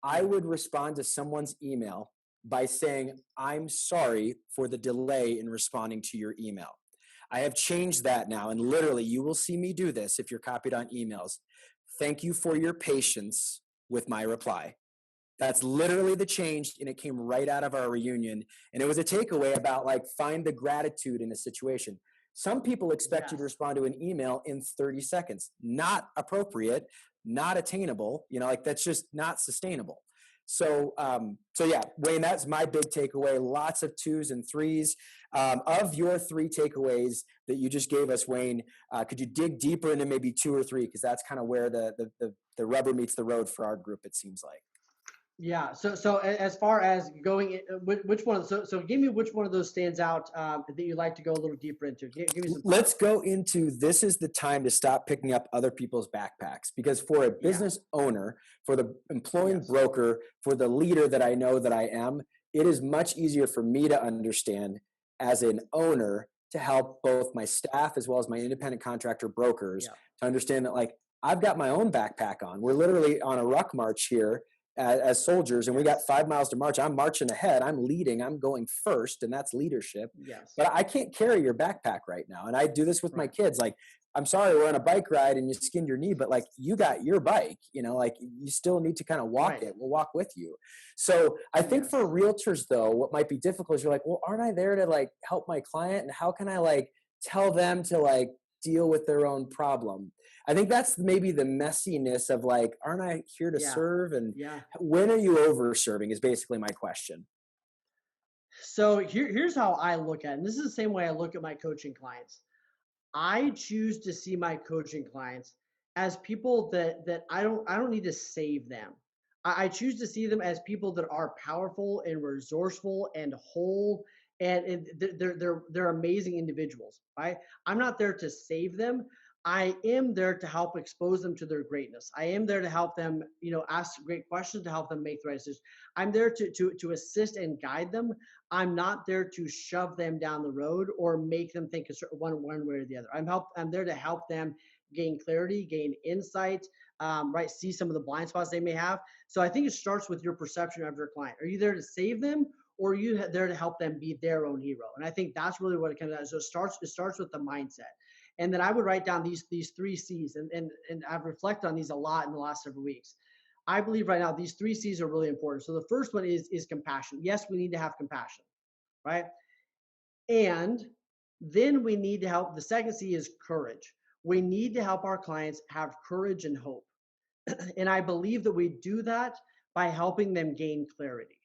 I would respond to someone's email by saying, I'm sorry for the delay in responding to your email. I have changed that now, and literally you will see me do this if you're copied on emails. Thank you for your patience with my reply. That's literally the change, and it came right out of our reunion. And it was a takeaway about like find the gratitude in a situation. Some people expect you to respond to an email in 30 seconds. Not appropriate, not attainable. Like that's just not sustainable. So yeah, Wayne, that's my big takeaway. Lots of 2s and 3s. Of your 3 takeaways that you just gave us, Wayne, could you dig deeper into maybe 2 or 3? Because that's kind of where the rubber meets the road for our group, it seems like. Yeah. So as far as going, which one? So give me which one of those stands out that you'd like to go a little deeper into. Give me some. Let's go into this is the time to stop picking up other people's backpacks, because for a business owner, for the employing broker, for the leader that I know that I am, it is much easier for me to understand as an owner to help both my staff as well as my independent contractor brokers to understand that like I've got my own backpack on. We're literally on a ruck march here. as soldiers, and we got 5 miles to march. I'm marching ahead. I'm leading. I'm going first, and that's leadership. Yes. But I can't carry your backpack right now. And I do this with my Right. kids. Like, I'm sorry, we're on a bike ride and you skinned your knee, but like, you got your bike, you know, like you still need to kind of walk Right. it. We'll walk with you. So I think Yes. for realtors though, what might be difficult is you're like, well, aren't I there to like help my client? And how can I like tell them to like deal with their own problem? I think that's maybe the messiness of like, aren't I here to Yeah. serve? And Yeah. when are you over serving is basically my question. So here's how I look at it. And this is the same way I look at my coaching clients. I choose to see my coaching clients as people that I don't need to save them. I choose to see them as people that are powerful and resourceful and whole, and they're amazing individuals. Right? I'm not there to save them. I am there to help expose them to their greatness. I am there to help them, ask great questions to help them make the right decisions. I'm there to assist and guide them. I'm not there to shove them down the road or make them think one way or the other. I'm there to help them gain clarity, gain insight, right? See some of the blind spots they may have. So I think it starts with your perception of your client. Are you there to save them, or are you there to help them be their own hero? And I think that's really what it comes down to. So it starts with the mindset. And then I would write down these 3 C's, and I've reflected on these a lot in the last several weeks. I believe right now these 3 C's are really important. So the first one is compassion. Yes, we need to have compassion, right? And then we need to help. The second C is courage. We need to help our clients have courage and hope. And I believe that we do that by helping them gain clarity.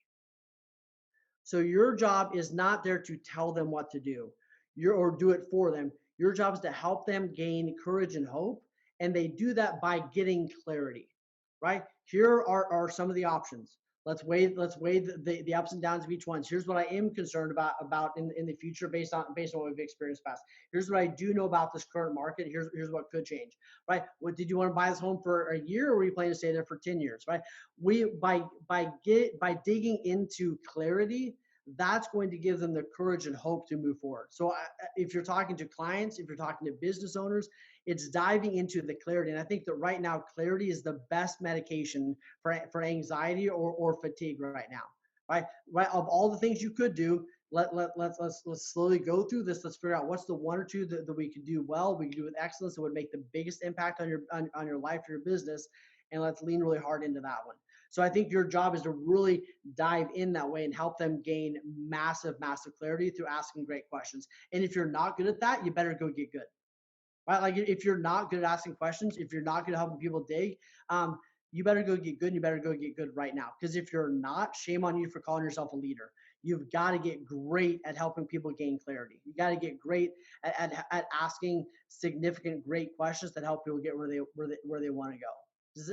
So your job is not there to tell them what to do or do it for them. Your job is to help them gain courage and hope. And they do that by getting clarity, right? Here are some of the options. Let's weigh the ups and downs of each one. Here's what I am concerned about in the future based on what we've experienced past. Here's what I do know about this current market. Here's what could change, right? What did you want to buy this home for a year, or were you planning to stay there for 10 years, right? By digging into clarity, that's going to give them the courage and hope to move forward. So if you're talking to clients, if you're talking to business owners, it's diving into the clarity. And I think that right now, clarity is the best medication for anxiety or fatigue right now, right? Of all the things you could do, let's slowly go through this. Let's figure out what's the one or two that we could do well, we can do with excellence, that would make the biggest impact on your life, your business. And let's lean really hard into that one. So I think your job is to really dive in that way and help them gain massive clarity through asking great questions. And if you're not good at that, you better go get good, right? Like if you're not good at asking questions, if you're not good at helping people dig, you better go get good. And you better go get good right now. Because if you're not, shame on you for calling yourself a leader. You've got to get great at helping people gain clarity. You got to get great at asking significant, great questions that help people get where they want to go.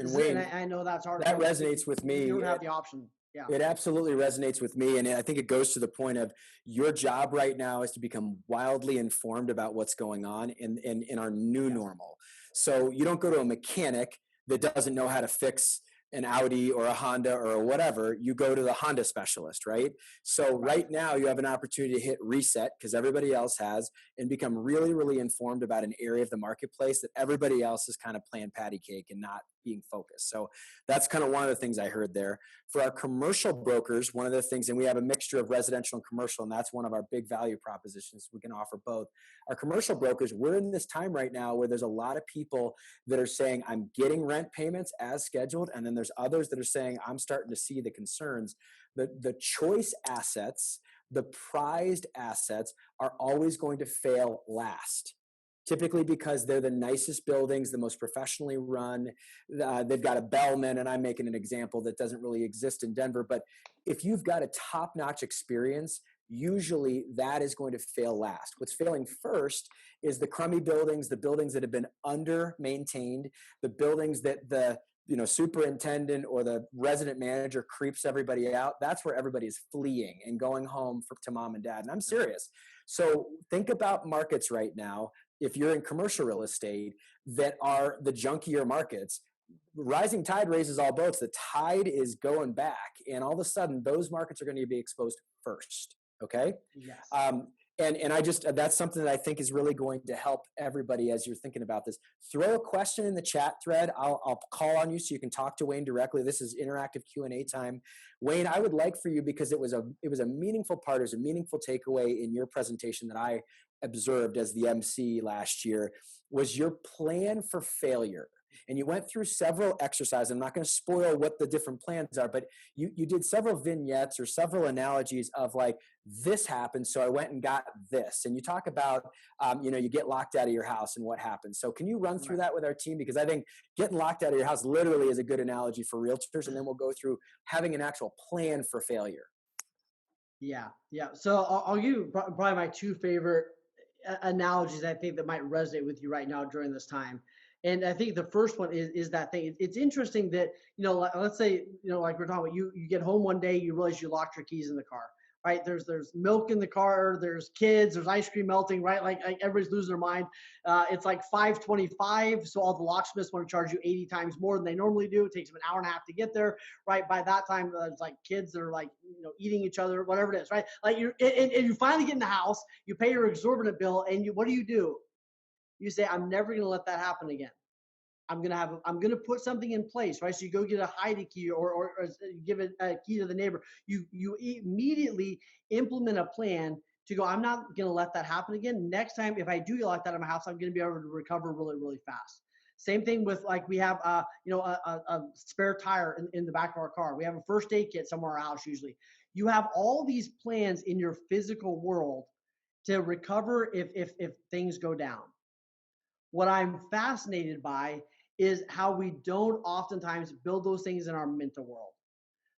And Wayne, I know that's hard. that resonates with me. You don't have the option. Yeah. It absolutely resonates with me. And I think it goes to the point of your job right now is to become wildly informed about what's going on in our new normal. So you don't go to a mechanic that doesn't know how to fix an Audi or a Honda or whatever. You go to the Honda specialist, right? So right now you have an opportunity to hit reset, because everybody else has, and become really, really informed about an area of the marketplace that everybody else is kind of playing patty cake and not being focused. So that's kind of one of the things I heard there. For our commercial brokers, one of the things, and we have a mixture of residential and commercial, and that's one of our big value propositions. We can offer both. Our commercial brokers, we're in this time right now where there's a lot of people that are saying, I'm getting rent payments as scheduled. And then there's others that are saying, I'm starting to see the concerns. The choice assets, the prized assets are always going to fail last. Typically because they're the nicest buildings, the most professionally run. They've got a bellman, and I'm making an example that doesn't really exist in Denver. But if you've got a top-notch experience, usually that is going to fail last. What's failing first is the crummy buildings, the buildings that have been under-maintained, the buildings that the superintendent or the resident manager creeps everybody out. That's where everybody is fleeing and going home to mom and dad. And I'm serious. So think about markets right now. If you're in commercial real estate that are the junkier markets, rising tide raises all boats. The tide is going back, and all of a sudden those markets are going to be exposed first. Okay. Yes. And I just, that's something that I think is really going to help everybody as you're thinking about this. Throw a question in the chat thread. I'll call on you so you can talk to Wayne directly. This is interactive Q&A time. Wayne, I would like for you, because it was a meaningful part, it was a meaningful takeaway in your presentation that I observed as the MC last year, was your plan for failure. And you went through several exercises. I'm not going to spoil what the different plans are, but you did several vignettes or several analogies of like, this happened, so I went and got this. And you talk about, you get locked out of your house and what happens. So can you run through that with our team? Because I think getting locked out of your house literally is a good analogy for realtors. And then we'll go through having an actual plan for failure. Yeah. So I'll give you probably my two favorite analogies I think that might resonate with you right now during this time. And I think the first one is that thing. It's interesting that, let's say, like we're talking about, you get home one day, you realize you locked your keys in the car, right? There's milk in the car, there's kids, there's ice cream melting, right? Like everybody's losing their mind. It's like 5:25, so all the locksmiths want to charge you 80 times more than they normally do. It takes them an hour and a half to get there, right? By that time, it's like kids that are like, eating each other, whatever it is, right? Like and you finally get in the house, you pay your exorbitant bill, and what do? You say, I'm never going to let that happen again. I'm going to put something in place, right? So you go get a hidey key or give a key to the neighbor. You immediately implement a plan to go, I'm not going to let that happen again. Next time, if I do like that in my house, I'm going to be able to recover really, really fast. Same thing with like we have, a spare tire in the back of our car. We have a first aid kit somewhere in our house usually. You have all these plans in your physical world to recover if things go down. What I'm fascinated by is how we don't oftentimes build those things in our mental world.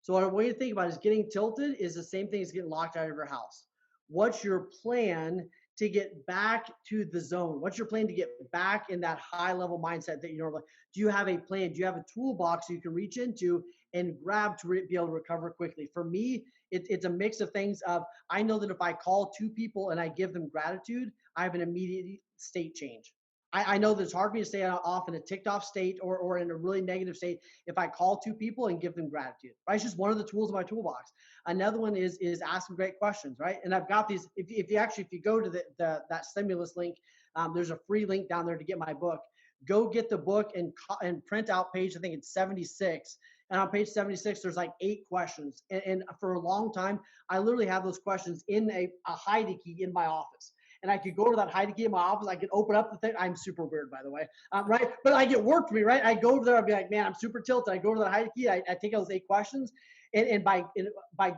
So a way to think about it is getting tilted is the same thing as getting locked out of your house. What's your plan to get back to the zone? What's your plan to get back in that high level mindset that you normally, do you have a plan? Do you have a toolbox you can reach into and grab to be able to recover quickly? For me, it's a mix of things of, I know that if I call two people and I give them gratitude, I have an immediate state change. I know that it's hard for me to stay off in a ticked off state or in a really negative state if I call two people and give them gratitude. Right? It's just one of the tools in my toolbox. Another one is asking great questions, right? And I've got these. If you go to that stimulus link, there's a free link down there to get my book. Go get the book and print out page, I think it's 76. And on page 76, there's like 8 questions. And for a long time, I literally have those questions in a hidey key in my office. And I could go to that hidey key in my office. I could open up the thing. I'm super weird, by the way, right? But I get work for me, right? I go over there. I'd be like, man, I'm super tilted. I go to that hidey key. I take out those 8 questions. And by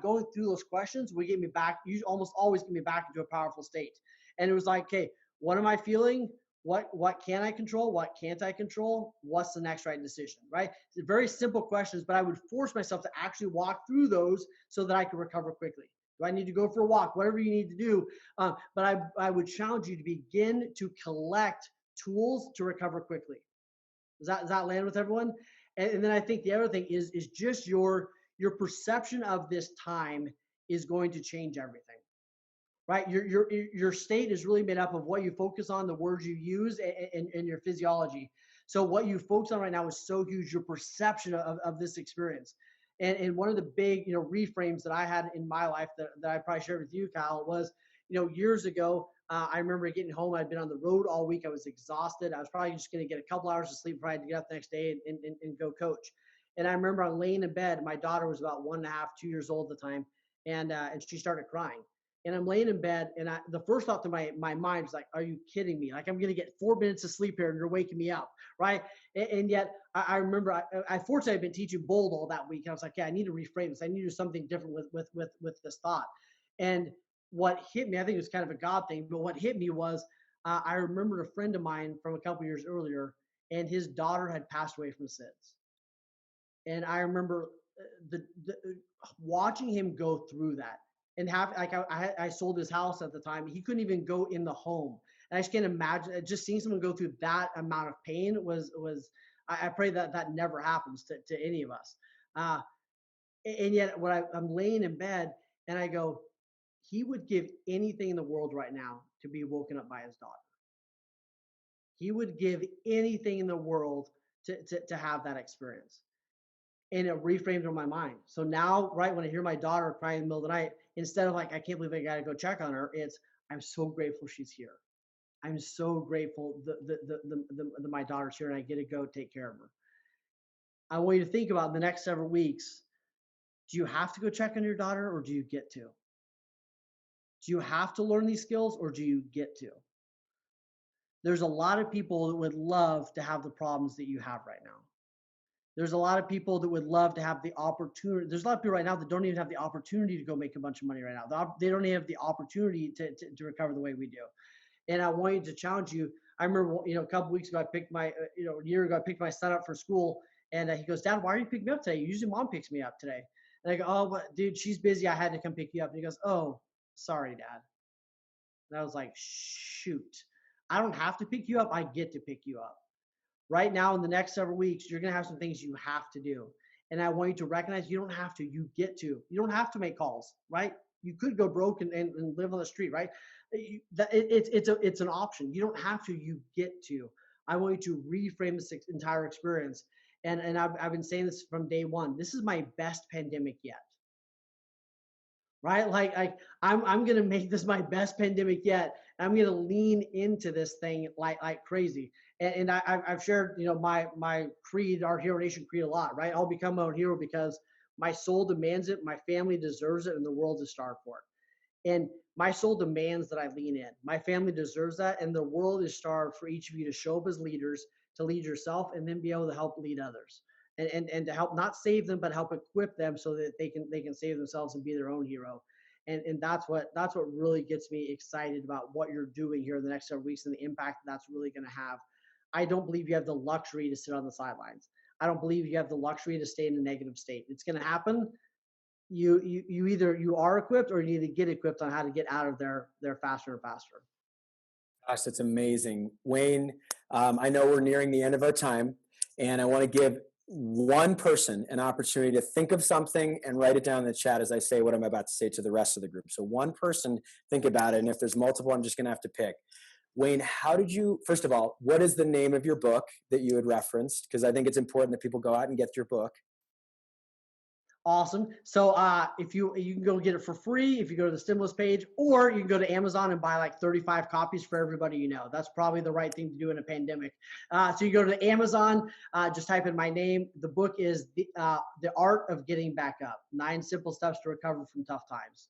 going through those questions, we get me back. You almost always get me back into a powerful state. And it was like, okay, what am I feeling? What can I control? What can't I control? What's the next right decision, right? It's very simple questions, but I would force myself to actually walk through those so that I could recover quickly. Do I need to go for a walk? Whatever you need to do. But I would challenge you to begin to collect tools to recover quickly. Does that land with everyone? And then I think the other thing is just your perception of this time is going to change everything. Right? Your state is really made up of what you focus on, the words you use, and your physiology. So what you focus on right now is so huge, your perception of this experience. And one of the big, reframes that I had in my life that I probably shared with you, Kyle, was, years ago, I remember getting home. I'd been on the road all week. I was exhausted. I was probably just going to get a couple hours of sleep before I had to get up the next day and go coach. And I remember I'm laying in bed. My daughter was about 1.5, 2 years old at the time. And she started crying. And I'm laying in bed, and the first thought to my mind was like, are you kidding me? Like, I'm going to get 4 minutes of sleep here, and you're waking me up, right? And yet, I remember, I fortunately had been teaching bold all that week. And I was like, yeah, I need to reframe this. I need to do something different with this thought. And what hit me, I think it was kind of a God thing, but what hit me was I remembered a friend of mine from a couple years earlier, and his daughter had passed away from SIDS. And I remember watching him go through that. And I sold his house at the time. He couldn't even go in the home. And I just can't imagine just seeing someone go through that amount of pain was I pray that never happens to any of us. And yet when I'm laying in bed and I go, he would give anything in the world right now to be woken up by his daughter. He would give anything in the world to have that experience. And it reframed in my mind. So now, right when I hear my daughter crying in the middle of the night, instead of like, I can't believe I got to go check on her, it's, I'm so grateful she's here. I'm so grateful that my daughter's here and I get to go take care of her. I want you to think about the next several weeks. Do you have to go check on your daughter or do you get to? Do you have to learn these skills or do you get to? There's a lot of people that would love to have the problems that you have right now. There's a lot of people that would love to have the opportunity. There's a lot of people right now that don't even have the opportunity to go make a bunch of money right now. They don't even have the opportunity to recover the way we do. And I want you to challenge you. I remember, a couple weeks ago, I picked a year ago, I picked my son up for school, and he goes, "Dad, why are you picking me up today? Usually Mom picks me up today." And I go, "Oh, but dude, she's busy. I had to come pick you up." And he goes, "Oh, sorry, Dad." And I was like, "Shoot, I don't have to pick you up. I get to pick you up." Right now, in the next several weeks, you're going to have some things you have to do. And I want you to recognize you don't have to, you get to. You don't have to make calls, right? You could go broke and live on the street, right? It's an option. You don't have to, you get to. I want you to reframe this entire experience. And I've been saying this from day one. This is my best pandemic yet. Right? Like I'm going to make this my best pandemic yet. I'm going to lean into this thing like crazy. And I've shared, my creed, our Hero Nation creed a lot, right? I'll become my own hero because my soul demands it, my family deserves it, and the world is starved for it. And my soul demands that I lean in. My family deserves that, and the world is starved for each of you to show up as leaders, to lead yourself, and then be able to help lead others. And to help not save them, but help equip them so that they can save themselves and be their own hero. And that's what really gets me excited about what you're doing here in the next several weeks and the impact that's really going to have. I don't believe you have the luxury to sit on the sidelines. I don't believe you have the luxury to stay in a negative state. It's going to happen. You either you are equipped or you need to get equipped on how to get out of there faster and faster. Gosh, that's amazing. Wayne, I know we're nearing the end of our time, and I want to give one person an opportunity to think of something and write it down in the chat as I say what I'm about to say to the rest of the group. So one person, think about it, and if there's multiple, I'm just going to have to pick. Wayne, first of all, what is the name of your book that you had referenced? Because I think it's important that people go out and get your book. Awesome. So if you can go get it for free if you go to the stimulus page, or you can go to Amazon and buy like 35 copies for everybody you know. That's probably the right thing to do in a pandemic. So you go to Amazon, just type in my name. The book is the Art of Getting Back Up: 9 Simple Steps to Recover from Tough Times.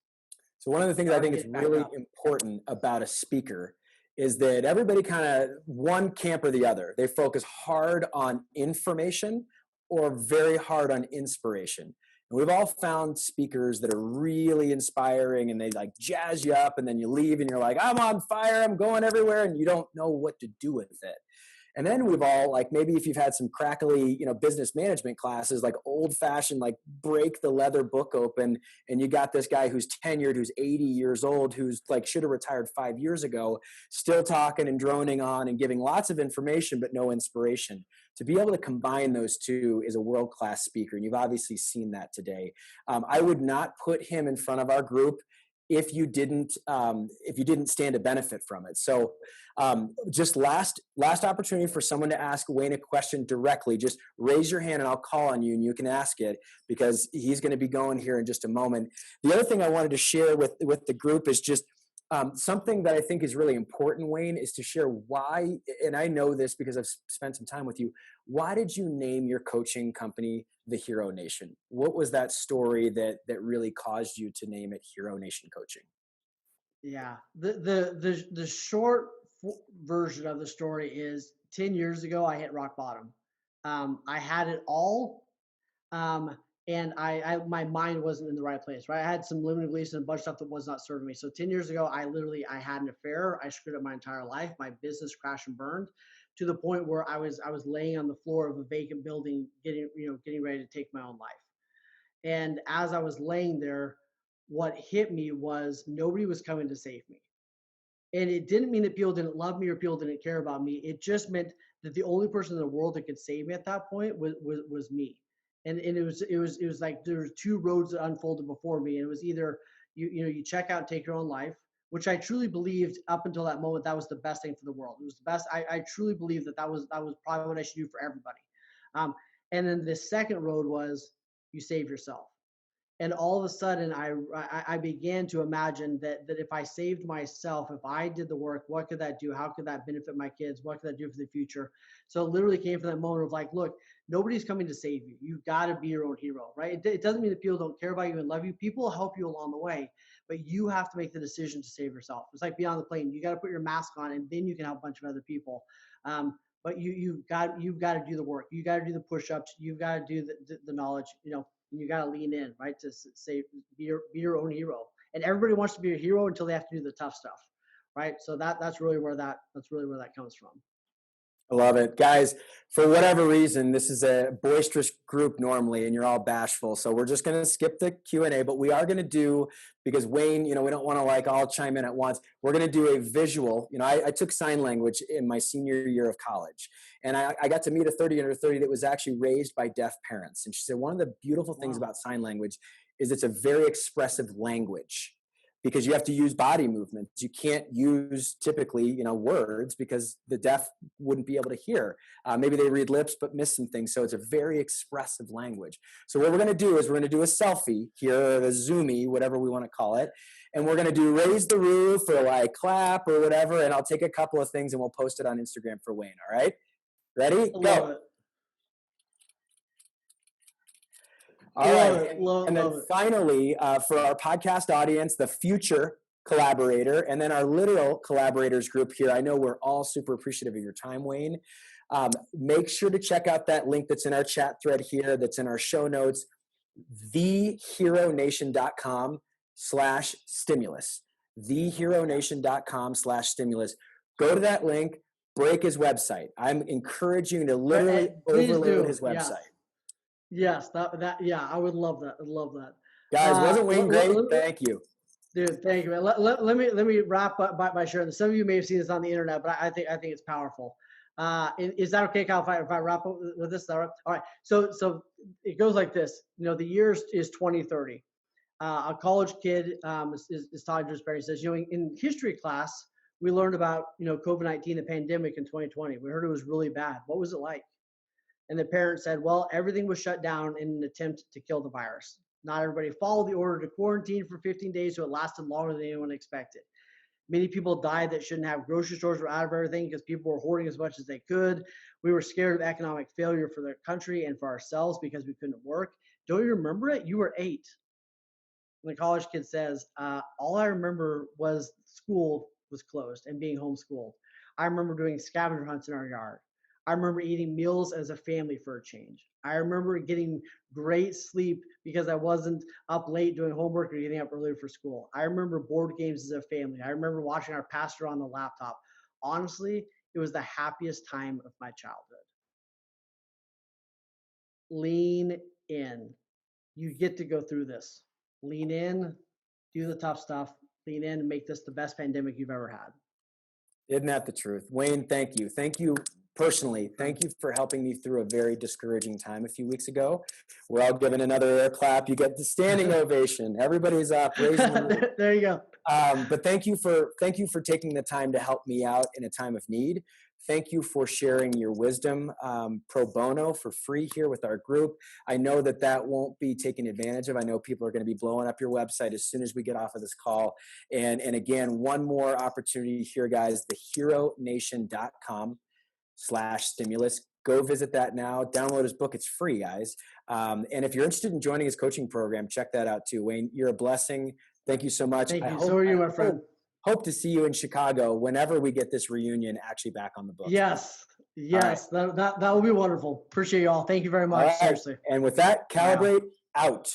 So one of the things I think is really important about a speaker is that everybody kind of one camp or the other. They focus hard on information or very hard on inspiration. And we've all found speakers that are really inspiring and they like jazz you up, and then you leave and you're like, I'm on fire, I'm going everywhere, and you don't know what to do with it. And then we've all, like, maybe if you've had some crackly, business management classes, like old fashioned, like break the leather book open, and you got this guy who's tenured, who's 80 years old, who's like should have retired 5 years ago, still talking and droning on and giving lots of information, but no inspiration. To be able to combine those two is a world-class speaker. And you've obviously seen that today. I would not put him in front of our group if you didn't stand to benefit from it. So just last opportunity for someone to ask Wayne a question directly. Just raise your hand and I'll call on you and you can ask it, because he's going to be going here in just a moment. The other thing I wanted to share with the group is just something that I think is really important, Wayne, is to share why, and I know this because I've spent some time with you, why did you name your coaching company the Hero Nation? What was that story that really caused you to name it Hero Nation Coaching? Yeah, the short version of the story is 10 years ago, I hit rock bottom. I had it all. And my mind wasn't in the right place, right? I had some limiting beliefs and a bunch of stuff that was not serving me. So 10 years ago, I had an affair. I screwed up my entire life. My business crashed and burned to the point where I was laying on the floor of a vacant building, getting ready to take my own life. And as I was laying there, what hit me was nobody was coming to save me. And it didn't mean that people didn't love me or people didn't care about me. It just meant that the only person in the world that could save me at that point was me. And it was like there were 2 roads that unfolded before me. And it was either you check out and take your own life, which I truly believed up until that moment that was the best thing for the world. It was the best. I truly believed that was probably what I should do for everybody. And then the second road was you save yourself. And all of a sudden, I began to imagine that if I saved myself, if I did the work, what could that do? How could that benefit my kids? What could that do for the future? So it literally came from that moment of like, look, nobody's coming to save you. You've got to be your own hero, right? It doesn't mean that people don't care about you and love you. People will help you along the way, but you have to make the decision to save yourself. It's like being on the plane. You got to put your mask on, and then you can help a bunch of other people. But you've got to do the work. You got to do the push-ups. You've got to do the knowledge. You got to lean in, right? To say be your own hero. And everybody wants to be a hero until they have to do the tough stuff, right? So that's really where that comes from. I love it. Guys, for whatever reason, this is a boisterous group normally, and you're all bashful. So we're just going to skip the Q&A, but we are going to do, because Wayne, we don't want to like all chime in at once. We're going to do a visual. I took sign language in my senior year of college, and I got to meet a 30 under 30 that was actually raised by deaf parents. And she said, one of the beautiful things about sign language is it's a very expressive language, because you have to use body movements. You can't use typically, words, because the deaf wouldn't be able to hear. Maybe they read lips, but miss some things. So it's a very expressive language. So what we're going to do is we're going to do a selfie here, or a Zoomy, whatever we want to call it. And we're going to do raise the roof or like clap or whatever. And I'll take a couple of things and we'll post it on Instagram for Wayne. All right. Ready? Go. All right. And then finally, for our podcast audience, the future collaborator, and then our literal collaborators group here. I know we're all super appreciative of your time, Wayne. Make sure to check out that link that's in our chat thread here, that's in our show notes, theheronation.com/stimulus. theheronation.com/stimulus. Go to that link, break his website. I'm encouraging you to literally overload his website. Yes, I would love that. I'd love that. Guys, wasn't Wayne great? Thank you. Dude, thank you, man. Let me wrap up by sharing this. Some of you may have seen this on the internet, but I think it's powerful. Is that okay, Kyle, if I wrap up with this? All right. So it goes like this. The year is 2030. A college kid is Todd Jusberry says, in history class, we learned about, COVID-19, the pandemic in 2020. We heard it was really bad. What was it like? And the parents said, well, everything was shut down in an attempt to kill the virus. Not everybody followed the order to quarantine for 15 days, so it lasted longer than anyone expected. Many people died that shouldn't have. Grocery stores were out of everything because people were hoarding as much as they could. We were scared of economic failure for their country and for ourselves because we couldn't work. Don't you remember it? You were 8. And the college kid says, all I remember was school was closed and being homeschooled. I remember doing scavenger hunts in our yard. I remember eating meals as a family for a change. I remember getting great sleep because I wasn't up late doing homework or getting up early for school. I remember board games as a family. I remember watching our pastor on the laptop. Honestly, it was the happiest time of my childhood. Lean in. You get to go through this. Lean in, do the tough stuff, lean in, and make this the best pandemic you've ever had. Isn't that the truth? Wayne, thank you. Thank you personally. Thank you for helping me through a very discouraging time a few weeks ago. We're all giving another air clap. You get the standing ovation. Everybody's up. There you go. But thank you for taking the time to help me out in a time of need. Thank you for sharing your wisdom pro bono for free here with our group. I know that won't be taken advantage of. I know people are going to be blowing up your website as soon as we get off of this call. And again, one more opportunity here, guys, theheronation.com/stimulus. Go visit that now. Download his book. It's free, guys. And if you're interested in joining his coaching program, check that out too. Wayne, you're a blessing. Thank you so much. Thank you. So are you, my friend. Hope to see you in Chicago whenever we get this reunion actually back on the books. Yes. Right. That will be wonderful. Appreciate you all. Thank you very much. Seriously. And with that, Calibrate out.